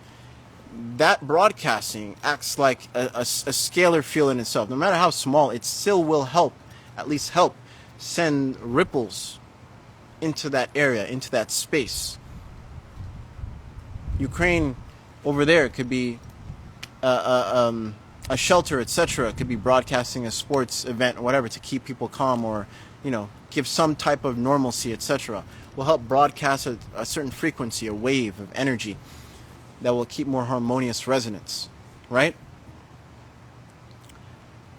That broadcasting acts like a scalar field in itself. No matter how small, it still will help, at least help, send ripples into that area, into that space. Ukraine over there could be a shelter, etc. Could be broadcasting a sports event or whatever to keep people calm, or give some type of normalcy, etc. Will help broadcast a certain frequency, a wave of energy that will keep more harmonious resonance, right?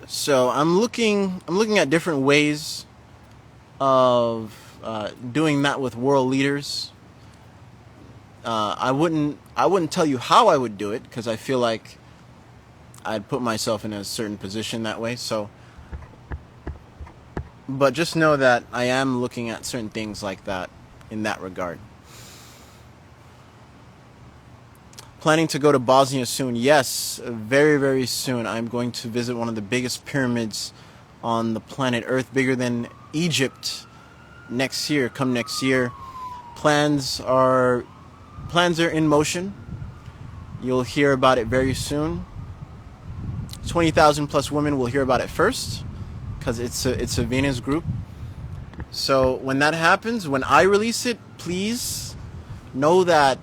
So I'm looking at different ways of doing that with world leaders. I wouldn't tell you how I would do it, because I feel like I'd put myself in a certain position that way. So, but just know that I am looking at certain things like that in that regard. Planning to go to Bosnia soon. Yes, very, very soon. I'm going to visit one of the biggest pyramids on the planet Earth, bigger than Egypt, next year. Come next year. Plans are in motion. You'll hear about it very soon. 20,000 plus women will hear about it first, because it's a Venus group. So when that happens, when I release it, please know that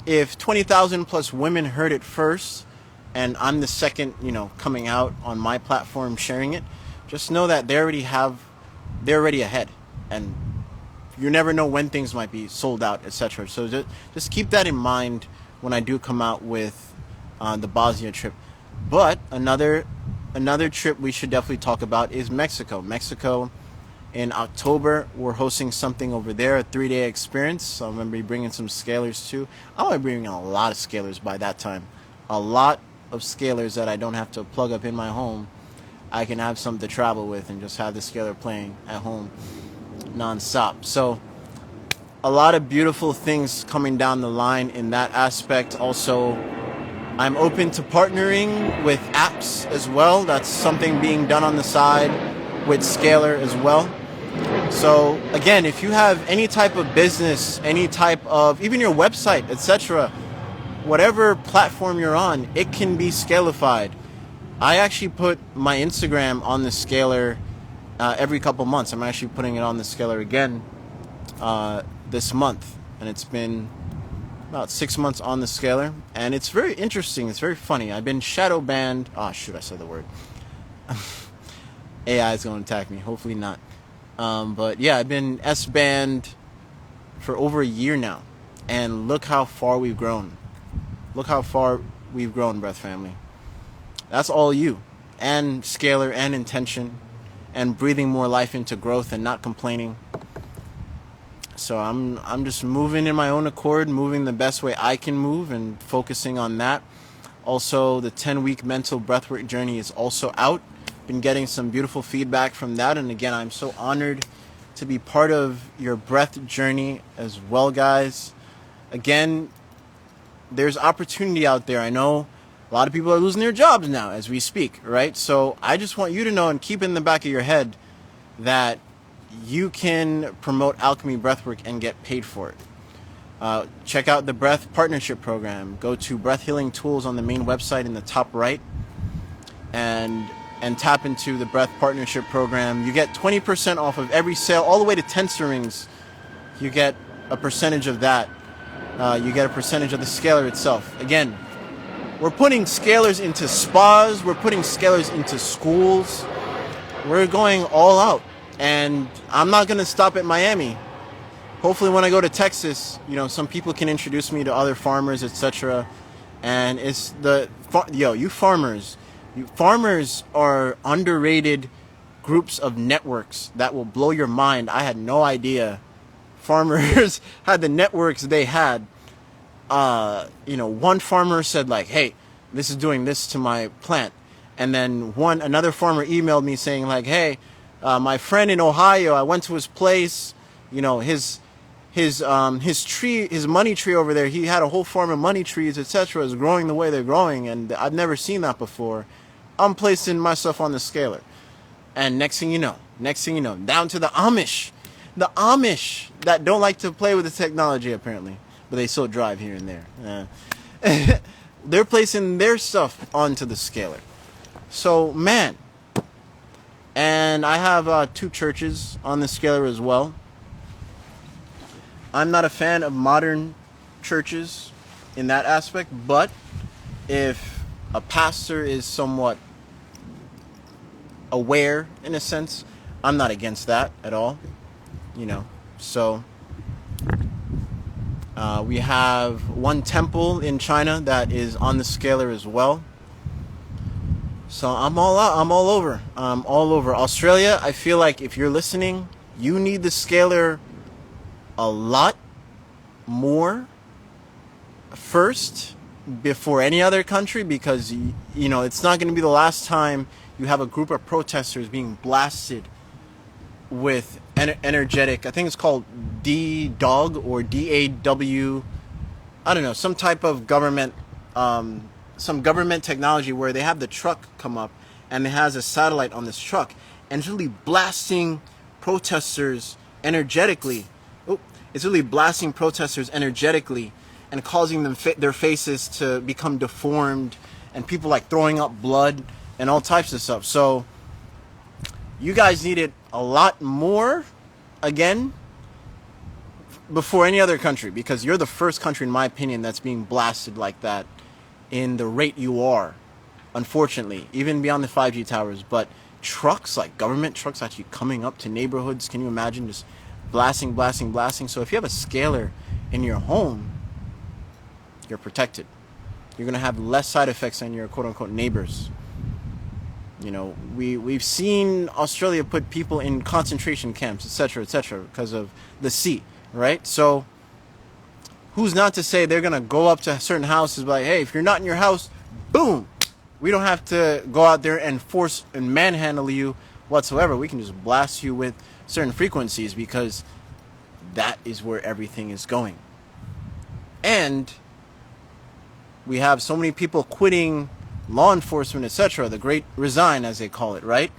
if 20,000 plus women heard it first, and I'm the second, coming out on my platform sharing it, just know that they're already ahead, and you never know when things might be sold out, etc. So just keep that in mind when I do come out with the Bosnia trip. But another trip we should definitely talk about is Mexico. Mexico, in October, we're hosting something over there, a 3-day experience. So I'm going to be bringing some scalars too. I'm going to be bringing a lot of scalars by that time. A lot of scalars that I don't have to plug up in my home. I can have something to travel with and just have the scalar playing at home non-stop. So a lot of beautiful things coming down the line in that aspect. Also, I'm open to partnering with apps as well. That's something being done on the side with Scalar as well. So again, if you have any type of business, any type of, even your website, etc., whatever platform you're on, it can be scalified. I actually put my Instagram on the Scalar every couple months. I'm actually putting it on the Scalar again this month, and it's been about 6 months on the Scalar, and it's very interesting. It's very funny. I've been shadow banned. Oh shoot, I said the word. AI is going to attack me. Hopefully not. But yeah, I've been S-banned for over a year now, and look how far we've grown. Look how far we've grown, Breath Family. That's all you, and Scalar, and intention, and breathing more life into growth and not complaining. So I'm just moving in my own accord, moving the best way I can move, and focusing on that. Also, the 10-week mental breathwork journey is also out. Been getting some beautiful feedback from that, and again, I'm so honored to be part of your breath journey as well, guys. Again, there's opportunity out there. I know a lot of people are losing their jobs now as we speak, right? So I just want you to know and keep in the back of your head that you can promote Alchemy Breathwork and get paid for it. Check out the Breath Partnership Program. Go to Breath Healing Tools on the main website in the top right and tap into the Breath Partnership Program. You get 20% off of every sale, all the way to tensor rings. You get a percentage of that. You get a percentage of the scalar itself. Again, we're putting scalars into spas. We're putting scalars into schools. We're going all out. And I'm not going to stop at Miami. Hopefully when I go to Texas, you know, some people can introduce me to other farmers, etc. And it's you farmers. You farmers are underrated groups of networks that will blow your mind. I had no idea farmers had the networks they had. You know, one farmer said like, hey, this is doing this to my plant. And then another farmer emailed me saying like, hey, my friend in Ohio, I went to his place, you know, his money tree over there, he had a whole farm of money trees, etc. is growing the way they're growing, and I've never seen that before. I'm placing myself on the scalar. And next thing you know, down to the Amish that don't like to play with the technology apparently, but they still drive here and there. They're placing their stuff onto the scalar. So, man, and I have 2 churches on the scalar as well. I'm not a fan of modern churches in that aspect, but if a pastor is somewhat aware, in a sense, I'm not against that at all, you know. So we have one temple in China that is on the scalar as well. So I'm all out. I'm all over. All over. Australia, I feel like if you're listening, you need the scalar a lot more first before any other country, because you know it's not going to be the last time you have a group of protesters being blasted with energetic, I think it's called D-DAW or DAW, I don't know, some type of government some government technology where they have the truck come up and it has a satellite on this truck and it's really blasting protesters energetically. It's really blasting protesters energetically and causing them their faces to become deformed, and people like throwing up blood and all types of stuff. So you guys need it a lot more, again, before any other country, because you're the first country, in my opinion, that's being blasted like that in the rate you are, unfortunately, even beyond the 5G towers. But trucks, like government trucks actually coming up to neighborhoods, can you imagine, just blasting. So if you have a scalar in your home, you're protected. You're going to have less side effects than your quote-unquote neighbors. You know, we've seen Australia put people in concentration camps, etc., because of the sea, right? So who's not to say they're going to go up to certain houses and be like, hey, if you're not in your house, boom, we don't have to go out there and force and manhandle you whatsoever. We can just blast you with certain frequencies, because that is where everything is going. And we have so many people quitting law enforcement, etc., the great resign, as they call it, right?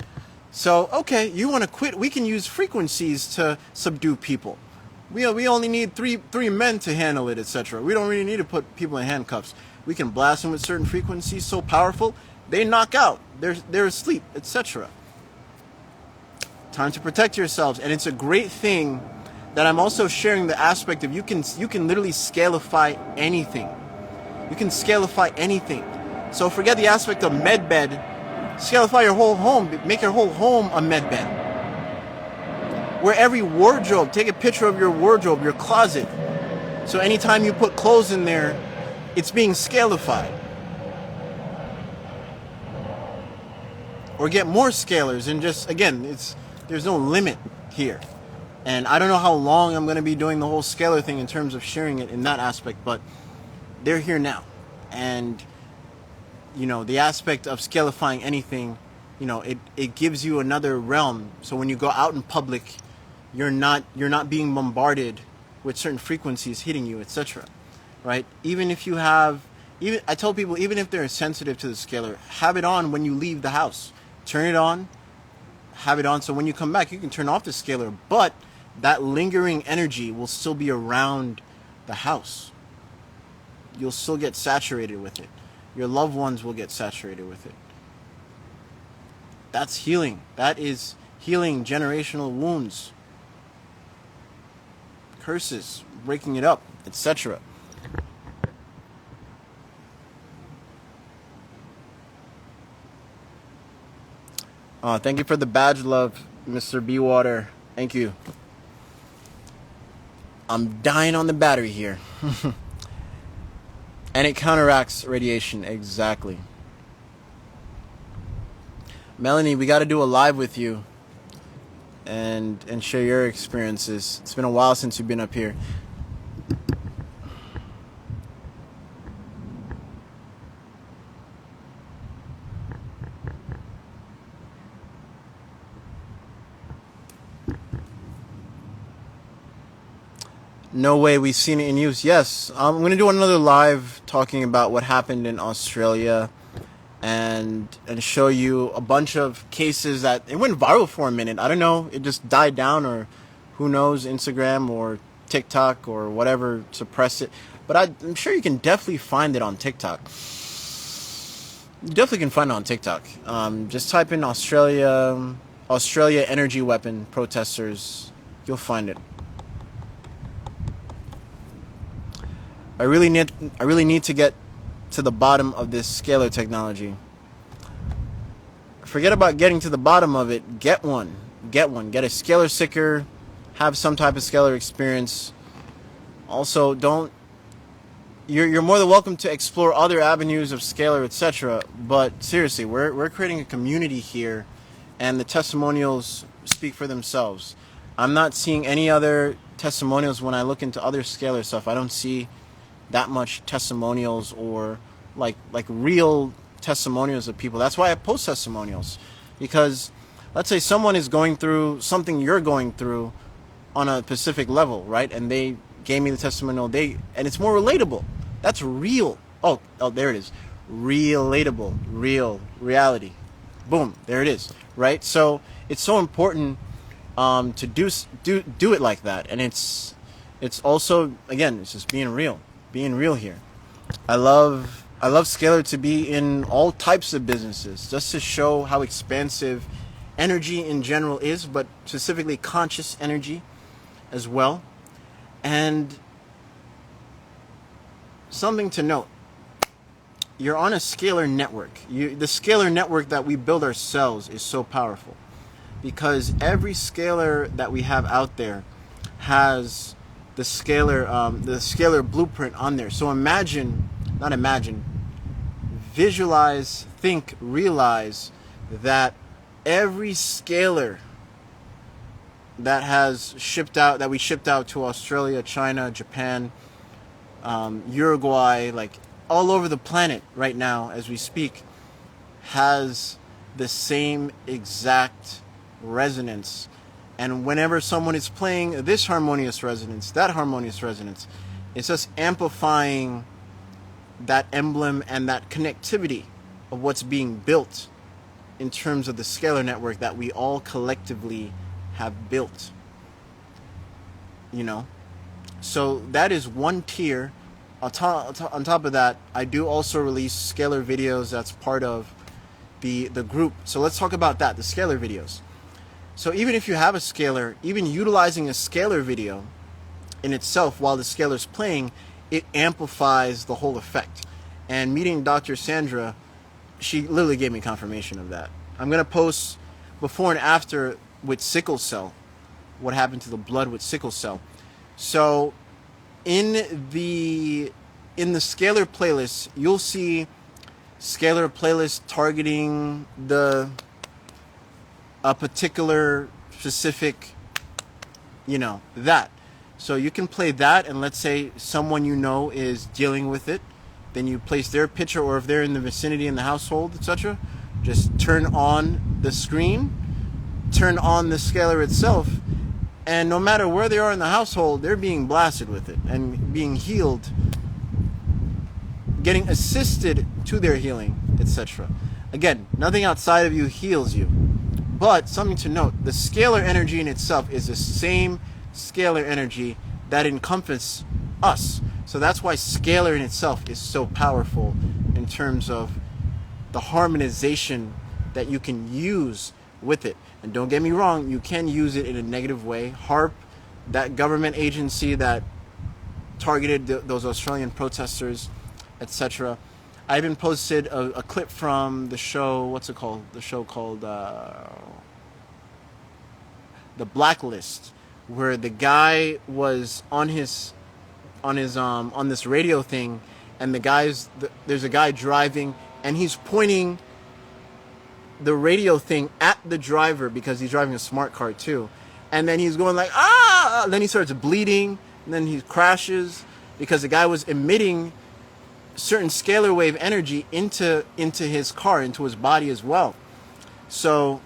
So, okay, you want to quit, we can use frequencies to subdue people. We only need three men to handle it, etc. We don't really need to put people in handcuffs. We can blast them with certain frequencies so powerful, they knock out, they're asleep, etc. Time to protect yourselves. And it's a great thing that I'm also sharing the aspect of you can literally scalify anything. You can scalify anything. So forget the aspect of med bed. Scalify your whole home. Make your whole home a med bed. Where every wardrobe, take a picture of your wardrobe, your closet. So anytime you put clothes in there, it's being scalified. or get more scalars, and just, again, there's no limit here. And I don't know how long I'm going to be doing the whole scalar thing in terms of sharing it in that aspect, but they're here now. And, you know, the aspect of scalifying anything, you know, it gives you another realm. So when you go out in public, you're not being bombarded with certain frequencies hitting you, etc. Right? Even if you have, I tell people, even if they're sensitive to the scalar, have it on when you leave the house. Turn it on, have it on, so when you come back, you can turn off the scalar, but that lingering energy will still be around the house. You'll still get saturated with it. Your loved ones will get saturated with it. That's healing. That is healing generational wounds, curses, breaking it up, etc. Thank you for the badge, love, Mr. B Water. Thank you. I'm dying on the battery here. And it counteracts radiation, exactly. Melanie, we got to do a live with you and share your experiences. It's been a while since you've been up here. No way, we've seen it in use. Yes, I'm going to do another live talking about what happened in Australia and show you a bunch of cases that it went viral for a minute. I don't know, it just died down, or who knows, Instagram or TikTok or whatever suppressed it. But I'm sure you can definitely find it on TikTok. You definitely can find it on TikTok. Just type in Australia energy weapon protesters. You'll find it. I really need to get to the bottom of this scalar technology. Forget about getting to the bottom of it. Get one. Get a scalar sticker. Have some type of scalar experience. Also, you're more than welcome to explore other avenues of scalar, etc. But seriously, we're creating a community here, and the testimonials speak for themselves. I'm not seeing any other testimonials when I look into other scalar stuff. I don't see that much testimonials, or like real testimonials of people. That's why I post testimonials, because let's say someone is going through something you're going through on a specific level, right? And they gave me the testimonial, and it's more relatable. That's real. Oh, there it is. Relatable, real, reality. Boom, there it is, right? So it's so important to do it like that, and it's also, again, it's just being real here. I love Scalar to be in all types of businesses, just to show how expansive energy in general is, but specifically conscious energy as well. And something to note, you're on a scalar network. The scalar network that we build ourselves is so powerful, because every scalar that we have out there has the scalar blueprint on there. So visualize, think, realize that every scalar that we shipped out to Australia, China, Japan, Uruguay, like all over the planet right now as we speak, has the same exact resonance. And whenever someone is playing this harmonious resonance, that harmonious resonance, it's just amplifying that emblem and that connectivity of what's being built in terms of the scalar network that we all collectively have built. You know? So that is one tier. On top of that, I do also release scalar videos that's part of the group. So let's talk about that, the scalar videos. So even if you have a scalar, even utilizing a scalar video in itself while the scalar's playing, it amplifies the whole effect. And meeting Dr. Sandra, she literally gave me confirmation of that. I'm going to post before and after with sickle cell, what happened to the blood with sickle cell. So in the scalar playlist, you'll see scalar playlist targeting the a particular specific, that. So you can play that, and let's say someone you know is dealing with it, then you place their picture, or if they're in the vicinity in the household, etc., just turn on the screen, turn on the scalar itself, and no matter where they are in the household, they're being blasted with it and being healed, getting assisted to their healing, etc. Again, nothing outside of you heals you. But something to note, the scalar energy in itself is the same scalar energy that encompasses us. So that's why scalar in itself is so powerful in terms of the harmonization that you can use with it. And don't get me wrong, you can use it in a negative way. HARP, that government agency that targeted those Australian protesters, etc. I even posted a clip from the show, what's it called? The show called The Blacklist, where the guy was on this radio thing, and there's a guy driving, and he's pointing the radio thing at the driver because he's driving a smart car too, and then he's going like and then he starts bleeding, and then he crashes because the guy was emitting certain scalar wave energy into his car, into his body as well. So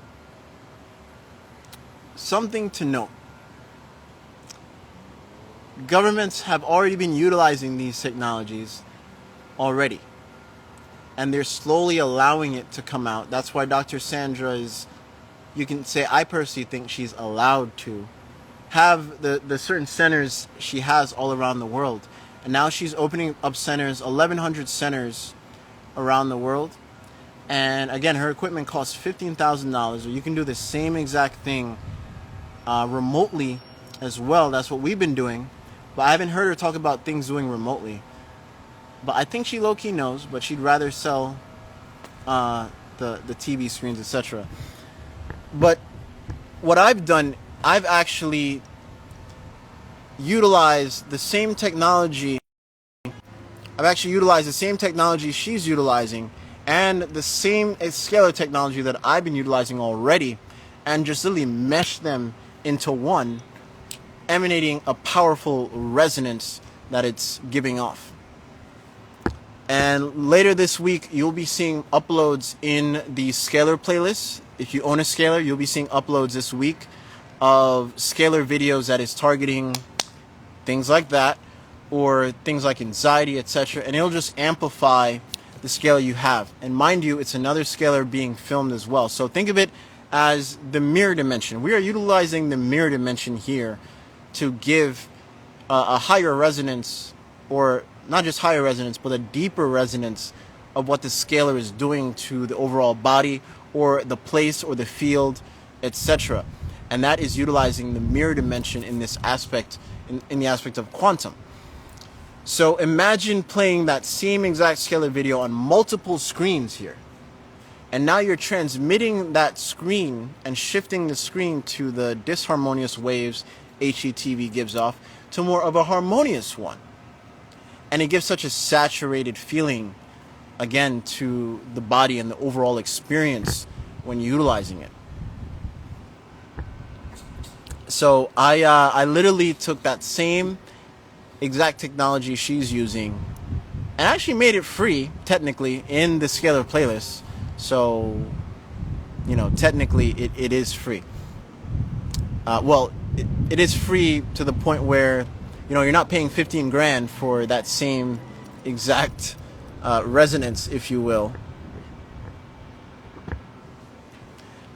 something to note. Governments have already been utilizing these technologies already, and they're slowly allowing it to come out. That's why Dr. Sandra is, you can say, I personally think she's allowed to have the certain centers she has all around the world. And now she's opening up centers, 1,100 centers around the world. And again, her equipment costs $15,000, or you can do the same exact thing remotely as well. That's what we've been doing. But I haven't heard her talk about things doing remotely. But I think she low-key knows, but she'd rather sell the TV screens, etc. But what I've done, I've actually utilized the same technology. I've actually utilized the same technology she's utilizing, and the same scalar technology that I've been utilizing already, and just literally mesh them into one, emanating a powerful resonance that it's giving off. And later this week, you'll be seeing uploads in the Scalar playlist. If you own a Scalar, you'll be seeing uploads this week of Scalar videos that is targeting things like that, or things like anxiety, etc. And it'll just amplify the scalar you have. And mind you, it's another scalar being filmed as well. So think of it as the mirror dimension. We are utilizing the mirror dimension here to give a higher resonance, or not just higher resonance, but a deeper resonance of what the scalar is doing to the overall body, or the place, or the field, etc. And that is utilizing the mirror dimension in this aspect, in the aspect of quantum. So imagine playing that same exact scalar video on multiple screens here. And now you're transmitting that screen and shifting the screen to the disharmonious waves HETV gives off to more of a harmonious one. And it gives such a saturated feeling, again, to the body and the overall experience when utilizing it. So I literally took that same exact technology she's using and actually made it free, technically, in the Scalar playlist. So, technically it is free. It is free to the point where, you're not paying 15 grand for that same exact resonance, if you will.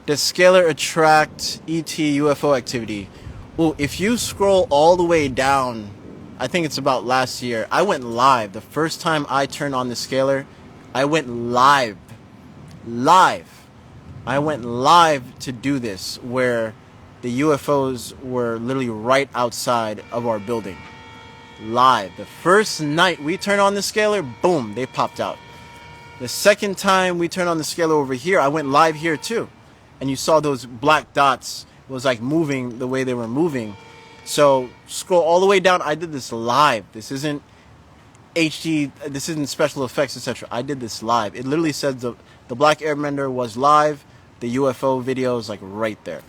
Does Scalar attract ET UFO activity? Well, if you scroll all the way down, I think it's about last year, I went live. The first time I turned on the Scalar, I went live. I went live to do this, where the UFOs were literally right outside of our building. Live. The first night we turned on the Scalar, boom, they popped out. The second time we turned on the Scalar over here, I went live here too. And you saw those black dots, it was like moving the way they were moving. So scroll all the way down. I did this live. This isn't HD, this isn't special effects, etc. I did this live. It literally says the Black Airbender was live. the UFO videos, like right there.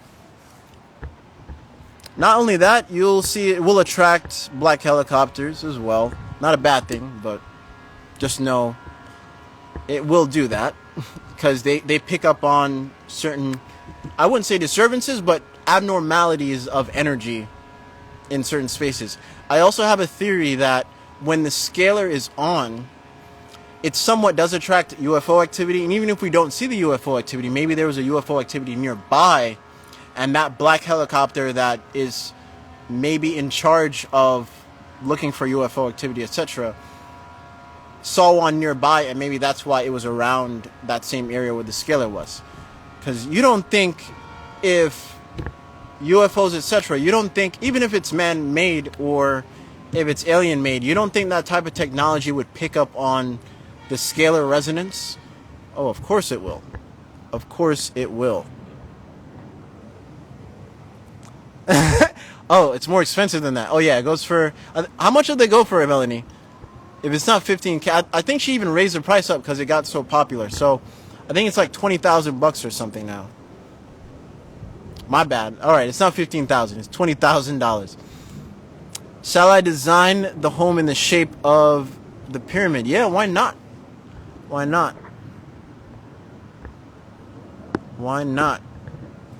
Not only that, you'll see it will attract black helicopters as well. Not a bad thing, but just know it will do that because they pick up on certain, I wouldn't say disturbances, but abnormalities of energy in certain spaces. I also have a theory that when the scalar is on, it somewhat does attract UFO activity, and even if we don't see the UFO activity, maybe there was a UFO activity nearby, and that black helicopter that is maybe in charge of looking for UFO activity, etc., saw one nearby, and maybe that's why it was around that same area where the scalar was. Because you don't think if UFOs, etc., you don't think, even if it's man-made or if it's alien-made, you don't think that type of technology would pick up on the scalar resonance? Oh, of course it will. Of course it will. Oh, it's more expensive than that. Oh yeah, it goes for, how much did they go for, Melanie? If it's not 15K, I think she even raised the price up because it got so popular. So I think it's like 20,000 bucks or something now. My bad. All right, it's not 15,000. It's $20,000. Shall I design the home in the shape of the pyramid? Yeah, why not? Why not? Why not?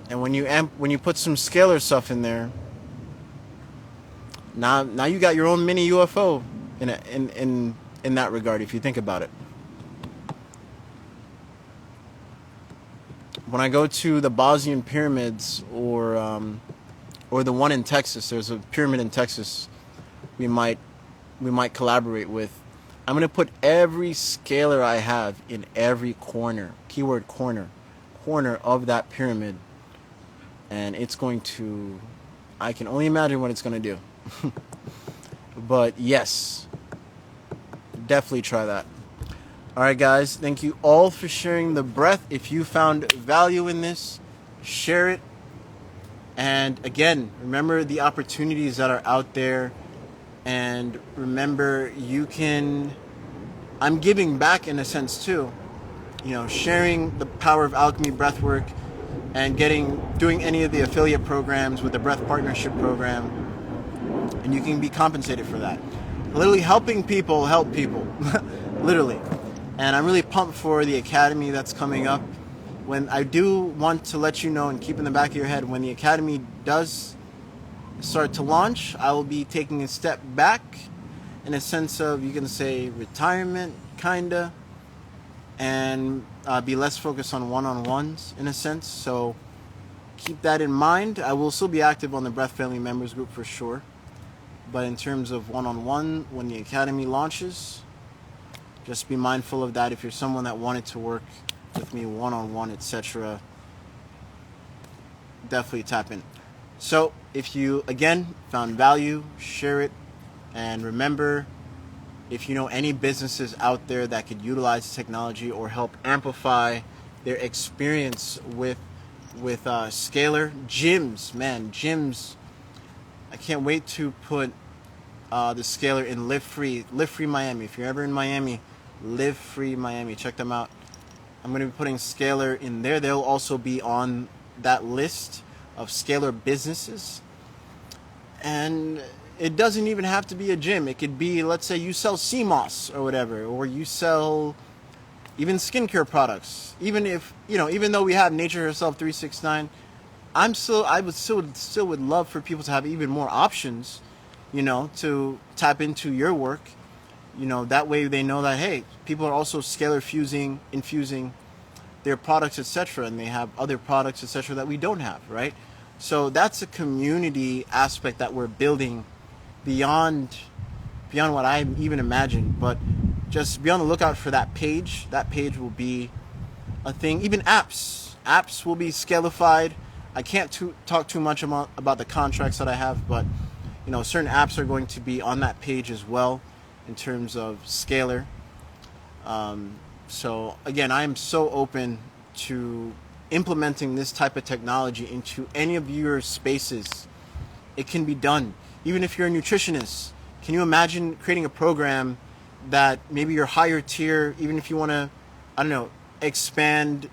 And when you put some scalar stuff in there, now you got your own mini UFO in that regard, if you think about it. When I go to the Bosnian pyramids or the one in Texas, there's a pyramid in Texas we might collaborate with. I'm going to put every scalar I have in every corner, keyword corner of that pyramid, and it's going to, I can only imagine what it's going to do. But yes, definitely try that. Alright guys, thank you all for sharing the breath. If you found value in this, share it. And again, remember the opportunities that are out there. And remember, I'm giving back in a sense too. You know, sharing the power of alchemy breathwork and doing any of the affiliate programs with the breath partnership program. And you can be compensated for that. Literally helping people help people. Literally. And I'm really pumped for the academy that's coming up. When I do want to let you know and keep in the back of your head, when the academy does start to launch, I will be taking a step back in a sense of, you can say, retirement, kinda, and be less focused on one-on-ones in a sense. So keep that in mind. I will still be active on the Breath Family Members Group for sure. But in terms of one-on-one, when the academy launches, just be mindful of that. If you're someone that wanted to work with me one-on-one, etc., definitely tap in. So if you, again, found value, share it. And remember, if you know any businesses out there that could utilize technology or help amplify their experience with Scalar, gyms, I can't wait to put the Scalar in Live Free Miami. If you're ever in Miami, Live Free Miami, check them out. I'm going to be putting Scalar in there. They'll also be on that list of Scalar businesses. And it doesn't even have to be a gym. It could be, let's say you sell sea moss or whatever, or you sell even skincare products. Even if, even though we have Nature Herself 369, I would love for people to have even more options, to tap into your work. That way they know that, hey, people are also scalar infusing their products, etc., and they have other products, etc., that we don't have, right? So that's a community aspect that we're building beyond what I even imagined. But just be on the lookout for that page. That page will be a thing. Even apps will be scalified. I can't talk too much about the contracts that I have, but certain apps are going to be on that page as well in terms of Scalar. So again, I am so open to implementing this type of technology into any of your spaces. It can be done. Even if you're a nutritionist, can you imagine creating a program that maybe your higher tier, even if you want to, expand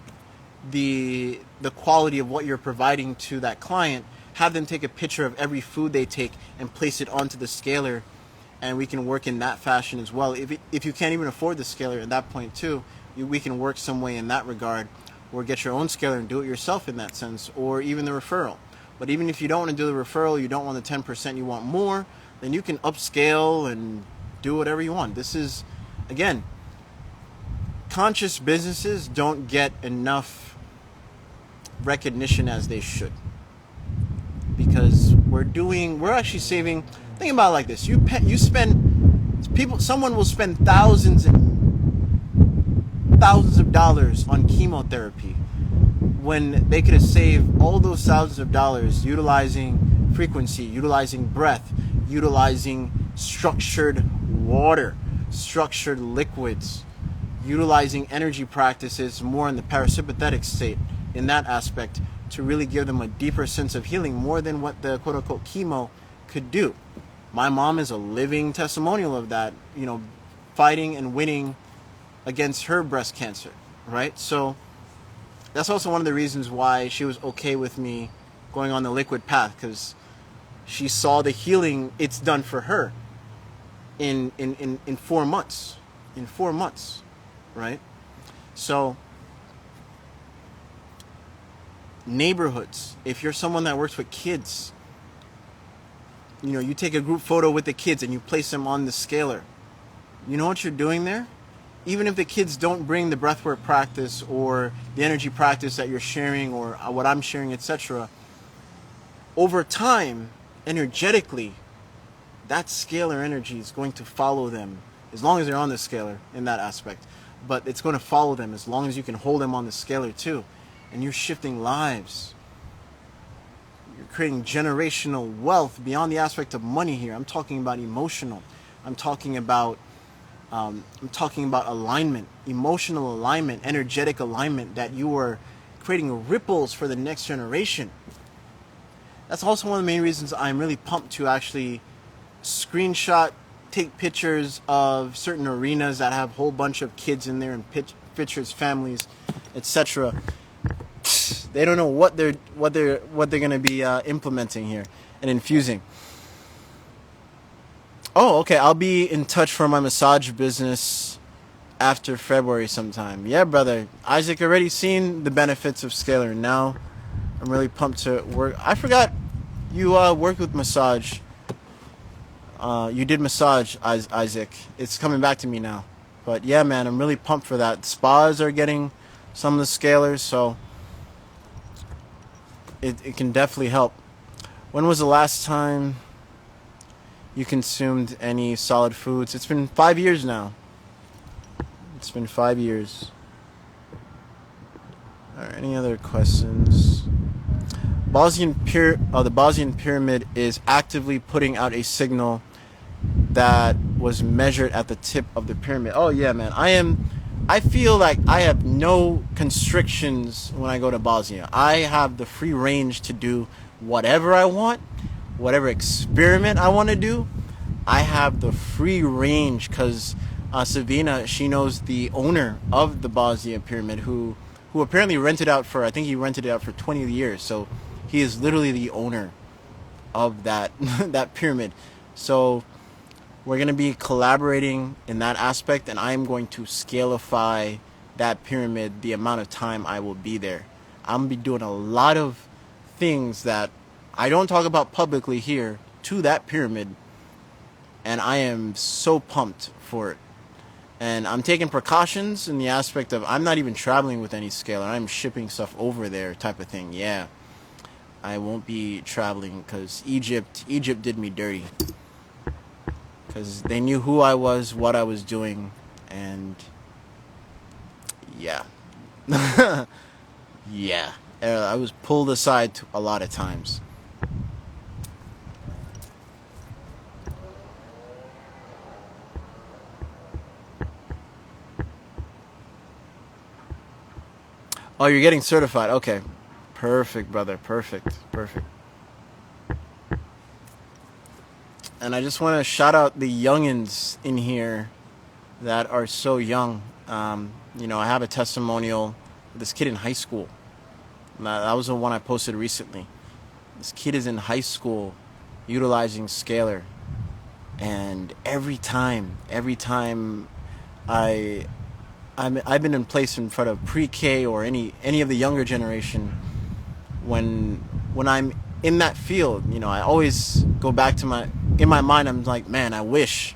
the quality of what you're providing to that client, have them take a picture of every food they take and place it onto the scaler, and we can work in that fashion as well. If you can't even afford the scaler at that point too, we can work some way in that regard, or get your own scaler and do it yourself in that sense, or even the referral. But even if you don't want to do the referral, you don't want the 10%, you want more, then you can upscale and do whatever you want. This is, again, conscious businesses don't get enough recognition as they should, because we're actually saving. Think about it like this: someone will spend thousands and thousands of dollars on chemotherapy when they could have saved all those thousands of dollars utilizing frequency, utilizing breath, utilizing structured water, structured liquids, utilizing energy practices more in the parasympathetic state in that aspect, to really give them a deeper sense of healing, more than what the quote-unquote chemo could do. My mom is a living testimonial of that, fighting and winning against her breast cancer, right? So that's also one of the reasons why she was okay with me going on the liquid path, because she saw the healing it's done for her in 4 months. In 4 months, right? So neighborhoods, if you're someone that works with kids, you take a group photo with the kids and you place them on the scaler. You know what you're doing there? Even if the kids don't bring the breathwork practice or the energy practice that you're sharing or what I'm sharing, etc., over time, energetically, that scalar energy is going to follow them as long as they're on the scalar in that aspect. But it's going to follow them as long as you can hold them on the scalar too. And you're shifting lives. You're creating generational wealth beyond the aspect of money here. I'm talking about emotional. I'm talking about alignment, emotional alignment, energetic alignment, that you are creating ripples for the next generation. That's also one of the main reasons I'm really pumped to actually screenshot, take pictures of certain arenas that have a whole bunch of kids in there, and pictures, families, etc. They don't know what they're going to be implementing here and infusing. Oh, okay. I'll be in touch for my massage business after February sometime. Yeah, brother. Isaac already seen the benefits of scalar. Now I'm really pumped to work. I forgot you worked with massage. You did massage, Isaac. It's coming back to me now. But yeah, man, I'm really pumped for that. Spas are getting some of the scalars, so it can definitely help. When was the last time you consumed any solid foods? It's been 5 years now. It's been 5 years. All right, any other questions? The Bosnian pyramid is actively putting out a signal that was measured at the tip of the pyramid. Oh yeah, man. I feel like I have no constrictions when I go to Bosnia. I have the free range to do whatever I want, whatever experiment I want to do. I have the free range, because Savina, she knows the owner of the Bosnia pyramid, who apparently rented out for, I think he rented it out for 20 years. So he is literally the owner of that that pyramid. So we're going to be collaborating in that aspect, and I'm going to scalify that pyramid the amount of time I will be there. I'm going to be doing a lot of things that I don't talk about publicly here to that pyramid, and I am so pumped for it. And I'm taking precautions in the aspect of I'm not even traveling with any scalar. I'm shipping stuff over there type of thing. Yeah, I won't be traveling because Egypt did me dirty. Because they knew who I was, what I was doing, and yeah. Yeah. I was pulled aside a lot of times. Oh, you're getting certified. Okay. Perfect, brother. Perfect. And I just want to shout out the youngins in here that are so young. I have a testimonial this kid in high school. That was the one I posted recently. This kid is in high school utilizing Scalar, and every time I've been in place in front of pre-K or any of the younger generation, when I'm in that field, you know, I always go back to in my mind, I'm like, man, I wish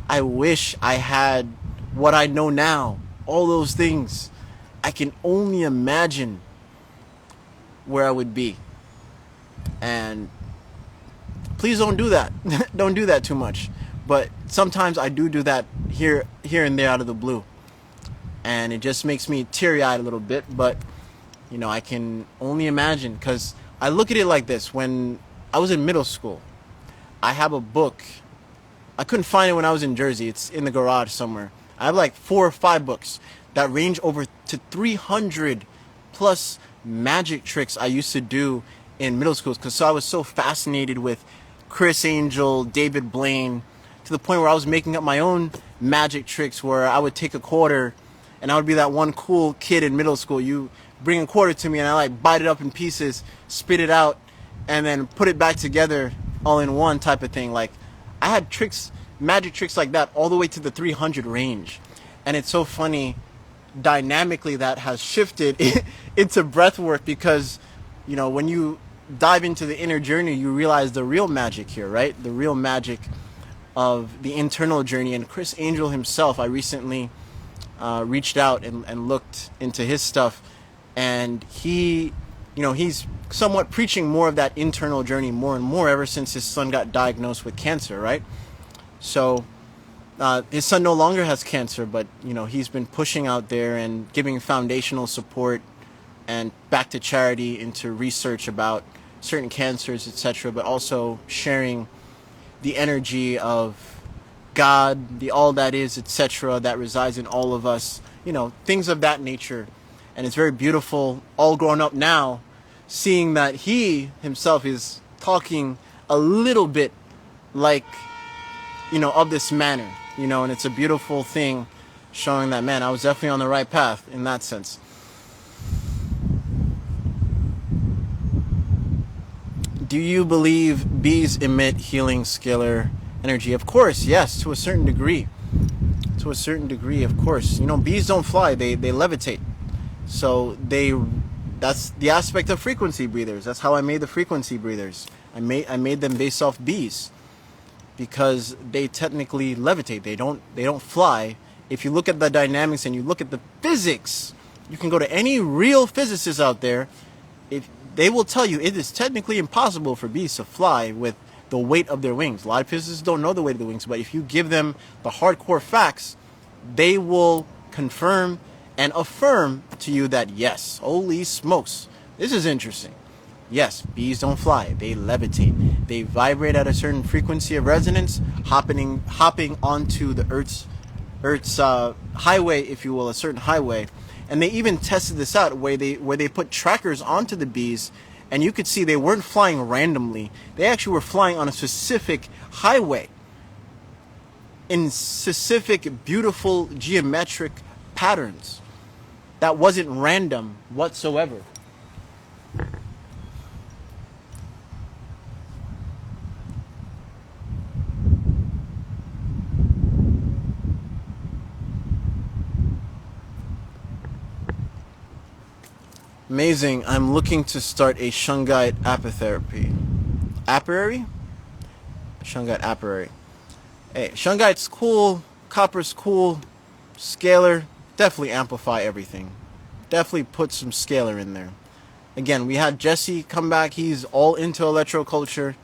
I had what I know now, all those things. I can only imagine where I would be. And please don't do that. Don't do that too much. But sometimes I do that here and there out of the blue. And it just makes me teary-eyed a little bit. But, you know, I can only imagine, because I look at it like this. When I was in middle school, I have a book. I couldn't find it when I was in Jersey. It's in the garage somewhere. I have like 4 or 5 books that range over to 300 plus magic tricks I used to do in middle school, because I was so fascinated with Chris Angel, David Blaine, to the point where I was making up my own magic tricks, where I would take a quarter and I would be that one cool kid in middle school. You bring a quarter to me and I like bite it up in pieces, spit it out, and then put it back together all in one type of thing. Like, I had tricks, magic tricks like that all the way to the 300 range. And it's so funny, dynamically, that has shifted into breath work, because, you know, when you dive into the inner journey, you realize the real magic here, right? The real magic of the internal journey. And Chris Angel himself, I recently reached out and looked into his stuff, and he, you know, he's somewhat preaching more of that internal journey more and more ever since his son got diagnosed with cancer, right? So his son no longer has cancer, but, you know, he's been pushing out there and giving foundational support and back to charity into research about certain cancers, etc., but also sharing the energy of God, the all that is, etc., that resides in all of us, you know, things of that nature. And it's very beautiful, all grown up now, seeing that he himself is talking a little bit like, you know, of this manner, you know, and it's a beautiful thing, showing that, man, I was definitely on the right path in that sense. Do you believe bees emit healing scalar energy? Of course, yes, to a certain degree. To a certain degree, of course. You know, bees don't fly, they levitate. So that's the aspect of frequency breathers. That's how I made the frequency breathers. I made them based off bees, because they technically levitate. They don't fly. If you look at the dynamics and you look at the physics, you can go to any real physicist out there. If they will tell you it is technically impossible for bees to fly with the weight of their wings. A lot of physicists don't know the weight of the wings, but if you give them the hardcore facts, they will confirm and affirm to you that, yes, holy smokes, this is interesting. Yes, bees don't fly, they levitate. They vibrate at a certain frequency of resonance, hopping onto the Earth's highway, if you will, a certain highway. And they even tested this out where they put trackers onto the bees, and you could see they weren't flying randomly. They actually were flying on a specific highway in specific, beautiful geometric patterns. That wasn't random whatsoever. Amazing. I'm looking to start a shungite apitherapy. Apiary? Shungite apiary. Hey, shungite's cool. Copper's cool. Scalar, definitely amplify everything. Definitely put some scalar in there. Again, we had Jesse come back. He's all into electroculture,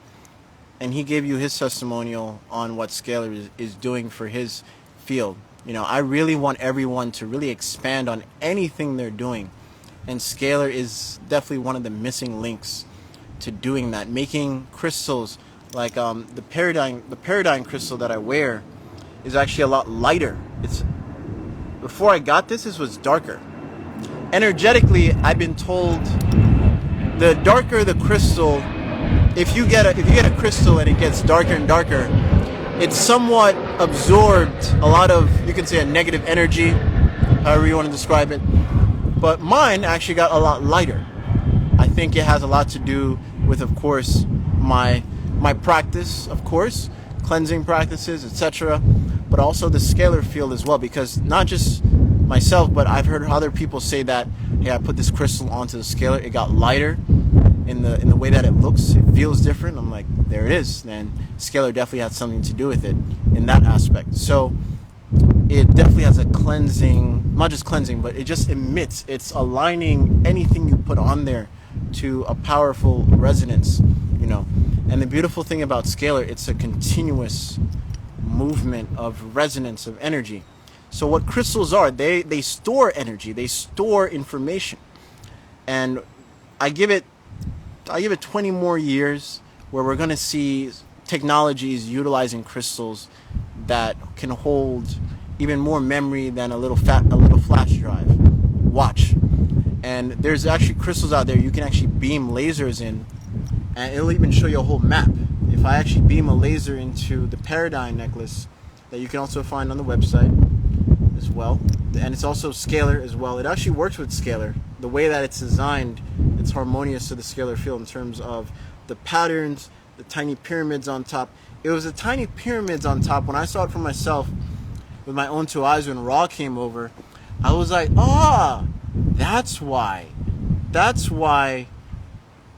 and he gave you his testimonial on what scalar is doing for his field. You know, I really want everyone to really expand on anything they're doing. And scalar is definitely one of the missing links to doing that. Making crystals like the paradigm crystal that I wear is actually a lot lighter. Before I got this was darker. Energetically, I've been told the darker the crystal, if you get a crystal and it gets darker and darker, it's somewhat absorbed a lot of, you can say, a negative energy, however you want to describe it. but mine actually got a lot lighter. I think it has a lot to do with, of course, my practice, of course, cleansing practices, etc., but also the scalar field as well, because not just myself, but I've heard other people say that, hey, I put this crystal onto the scalar, it got lighter in the way that it looks, it feels different. I'm like, there it is. And scalar definitely has something to do with it in that aspect. So it definitely has a cleansing, not just cleansing, but it just emits, it's aligning anything you put on there to a powerful resonance, you know. And the beautiful thing about scalar, it's a continuous movement of resonance, of energy. So what crystals are, they store energy, they store information. And I give it 20 more years where we're going to see technologies utilizing crystals that can hold even more memory than a little flash drive. Watch. And there's actually crystals out there you can actually beam lasers in, and it'll even show you a whole map. If I actually beam a laser into the Paradigm necklace that you can also find on the website as well, and it's also scalar as well. It actually works with scalar. The way that it's designed, it's harmonious to the scalar field in terms of the patterns, the tiny pyramids on top. It was the tiny pyramids on top. When I saw it for myself with my own two eyes when Ra came over, I was like, that's why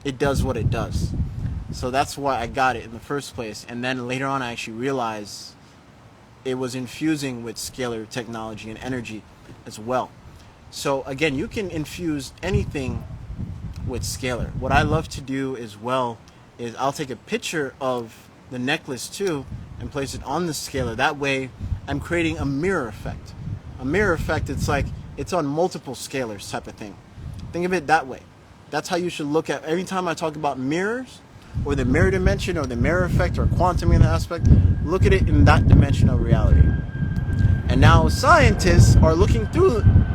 it does what it does. So that's why I got it in the first place. And then later on I actually realized it was infusing with scalar technology and energy as well. So again, you can infuse anything with scalar. What I love to do as well is I'll take a picture of the necklace too and place it on the scalar. That way I'm creating a mirror effect. A mirror effect, it's like it's on multiple scalars type of thing. Think of it that way. That's how you should look at every time I talk about mirrors or the mirror dimension or the mirror effect or quantum in the aspect. Look at it in that dimension of reality. And now scientists are looking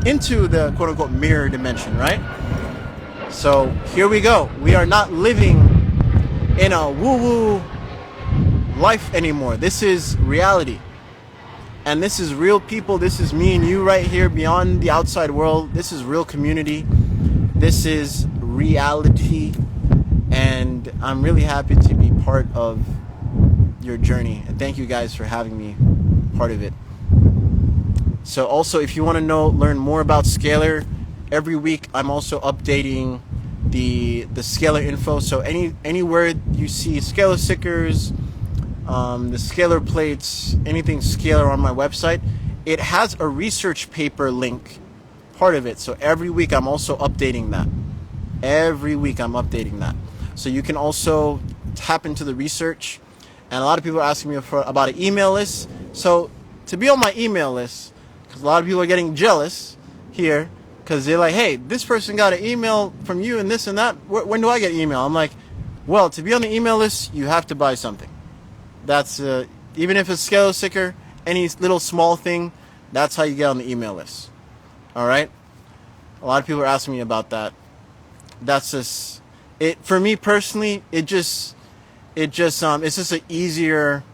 into the quote-unquote mirror dimension, right? So here we go. We are not living in a woo-woo life anymore. This is reality. And this is real people. This is me and you right here beyond the outside world. This is real community. This is reality. And I'm really happy to be part of your journey. And thank you guys for having me part of it. So also, if you want to learn more about scalar, every week I'm also updating the scalar info. So anywhere you see scalar stickers, the scalar plates, anything scalar on my website, it has a research paper link, part of it. So every week I'm also updating that. Every week I'm updating that. So you can also tap into the research. And a lot of people are asking me about an email list. So to be on my email list, because a lot of people are getting jealous here, because they're like, hey, this person got an email from you and this and that. When do I get email? I'm like, well, to be on the email list, you have to buy something. That's even if it's scalar sticker, any little small thing, that's how you get on the email list. All right. A lot of people are asking me about that. That's just it for me personally. It's just an easier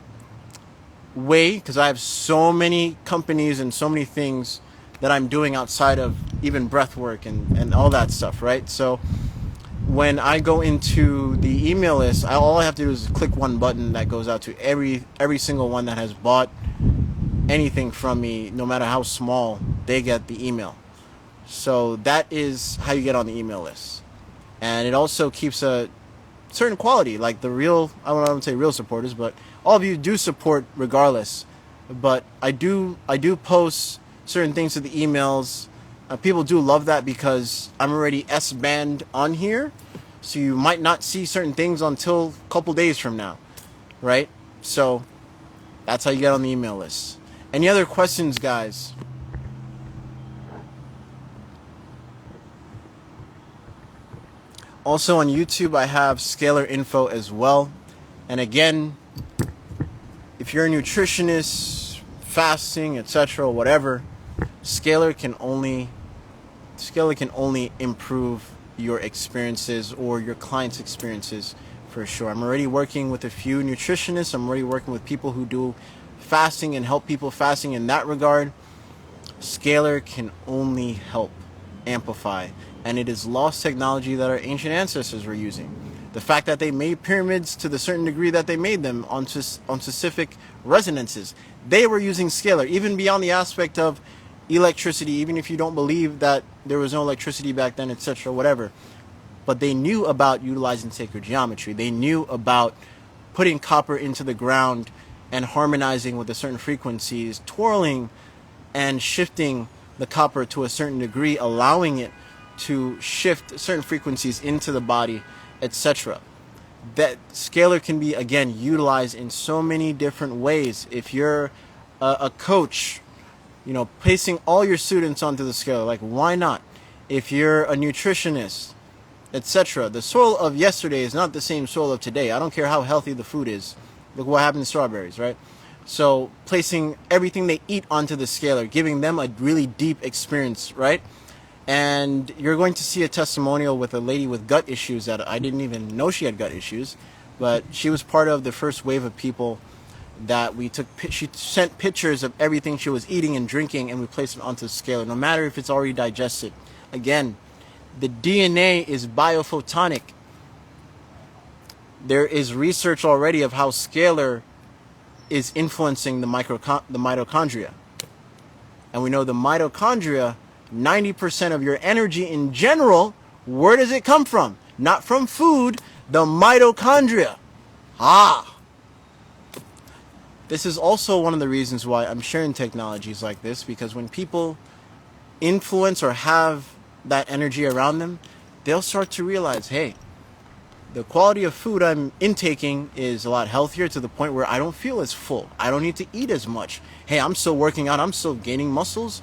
way because I have so many companies and so many things that I'm doing outside of even breath work and all that stuff, right? So when I go into the email list, all I have to do is click one button that goes out to every single one that has bought anything from me, no matter how small, they get the email. So that is how you get on the email list. And it also keeps a certain quality, like the real, I wouldn't say real supporters, but all of you do support regardless. But I do post certain things to the emails. People do love that because I'm already S-banned on here, so you might not see certain things until a couple days from now, right? So that's how you get on the email list. Any other questions, guys? Also on YouTube, I have scalar info as well. And again, if you're a nutritionist, fasting, etc., whatever, scalar can only improve your experiences or your clients' experiences for sure. I'm already working with a few nutritionists. I'm already working with people who do fasting and help people fasting in that regard. Scalar can only help. amplify, and it is lost technology that our ancient ancestors were using. The fact that they made pyramids to the certain degree that they made them on specific resonances, they were using scalar, even beyond the aspect of electricity, even if you don't believe that there was no electricity back then, etc., whatever. But they knew about utilizing sacred geometry. They knew about putting copper into the ground and harmonizing with the certain frequencies, twirling and shifting the copper to a certain degree, allowing it to shift certain frequencies into the body, etc. That scalar can be, again, utilized in so many different ways. If you're a coach, you know, placing all your students onto the scalar, like, why not? If you're a nutritionist, etc. The soil of yesterday is not the same soil of today. I don't care how healthy the food is. Look what happened to strawberries, right? So placing everything they eat onto the scalar, giving them a really deep experience, right? And you're going to see a testimonial with a lady with gut issues that I didn't even know she had gut issues, but she was part of the first wave of people that we took. She sent pictures of everything she was eating and drinking, and we placed it onto the scalar, no matter if it's already digested. Again, the DNA is biophotonic. There is research already of how scalar is influencing the mitochondria. And we know the mitochondria, 90% of your energy in general, where does it come from? Not from food, the mitochondria. This is also one of the reasons why I'm sharing technologies like this, because when people influence or have that energy around them, they'll start to realize, hey, the quality of food I'm intaking is a lot healthier, to the point where I don't feel as full. I don't need to eat as much. Hey, I'm still working out. I'm still gaining muscles.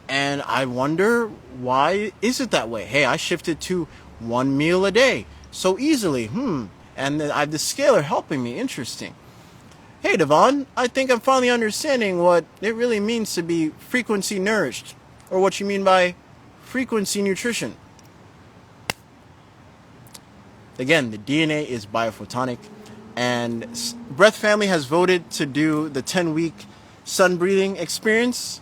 And I wonder, why is it that way? Hey, I shifted to 1 meal a day so easily. And I have the scalar helping me. Interesting. Hey, Devon, I think I'm finally understanding what it really means to be frequency nourished, or what you mean by frequency nutrition. Again, the DNA is biophotonic, and Breath Family has voted to do the 10-week sun breathing experience.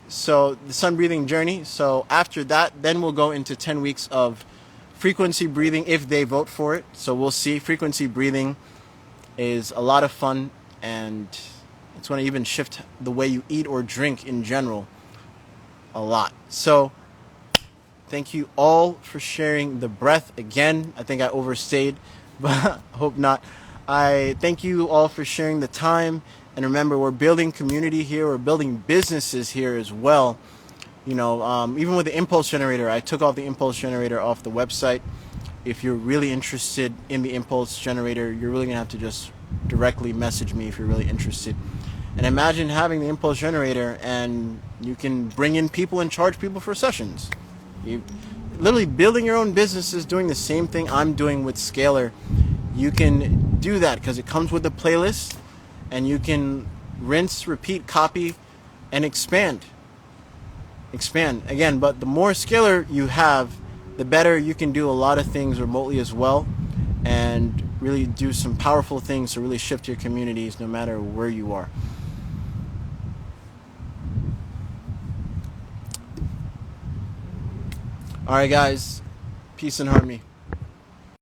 So the sun breathing journey. So after that, then we'll go into 10 weeks of frequency breathing if they vote for it. So we'll see. Frequency breathing is a lot of fun, and it's going to even shift the way you eat or drink in general a lot. So thank you all for sharing the breath. Again, I think I overstayed, but I hope not. I thank you all for sharing the time. And remember, we're building community here. We're building businesses here as well. You know, even with the impulse generator, I took off the impulse generator off the website. If you're really interested in the impulse generator, you're really going to have to just directly message me if you're really interested. And imagine having the impulse generator, and you can bring in people and charge people for sessions. You literally building your own businesses, doing the same thing I'm doing with Scalar. You can do that because it comes with a playlist, and you can rinse, repeat, copy, and expand. Again, but the more Scalar you have, the better you can do a lot of things remotely as well, and really do some powerful things to really shift your communities no matter where you are. All right, guys. Peace and harmony.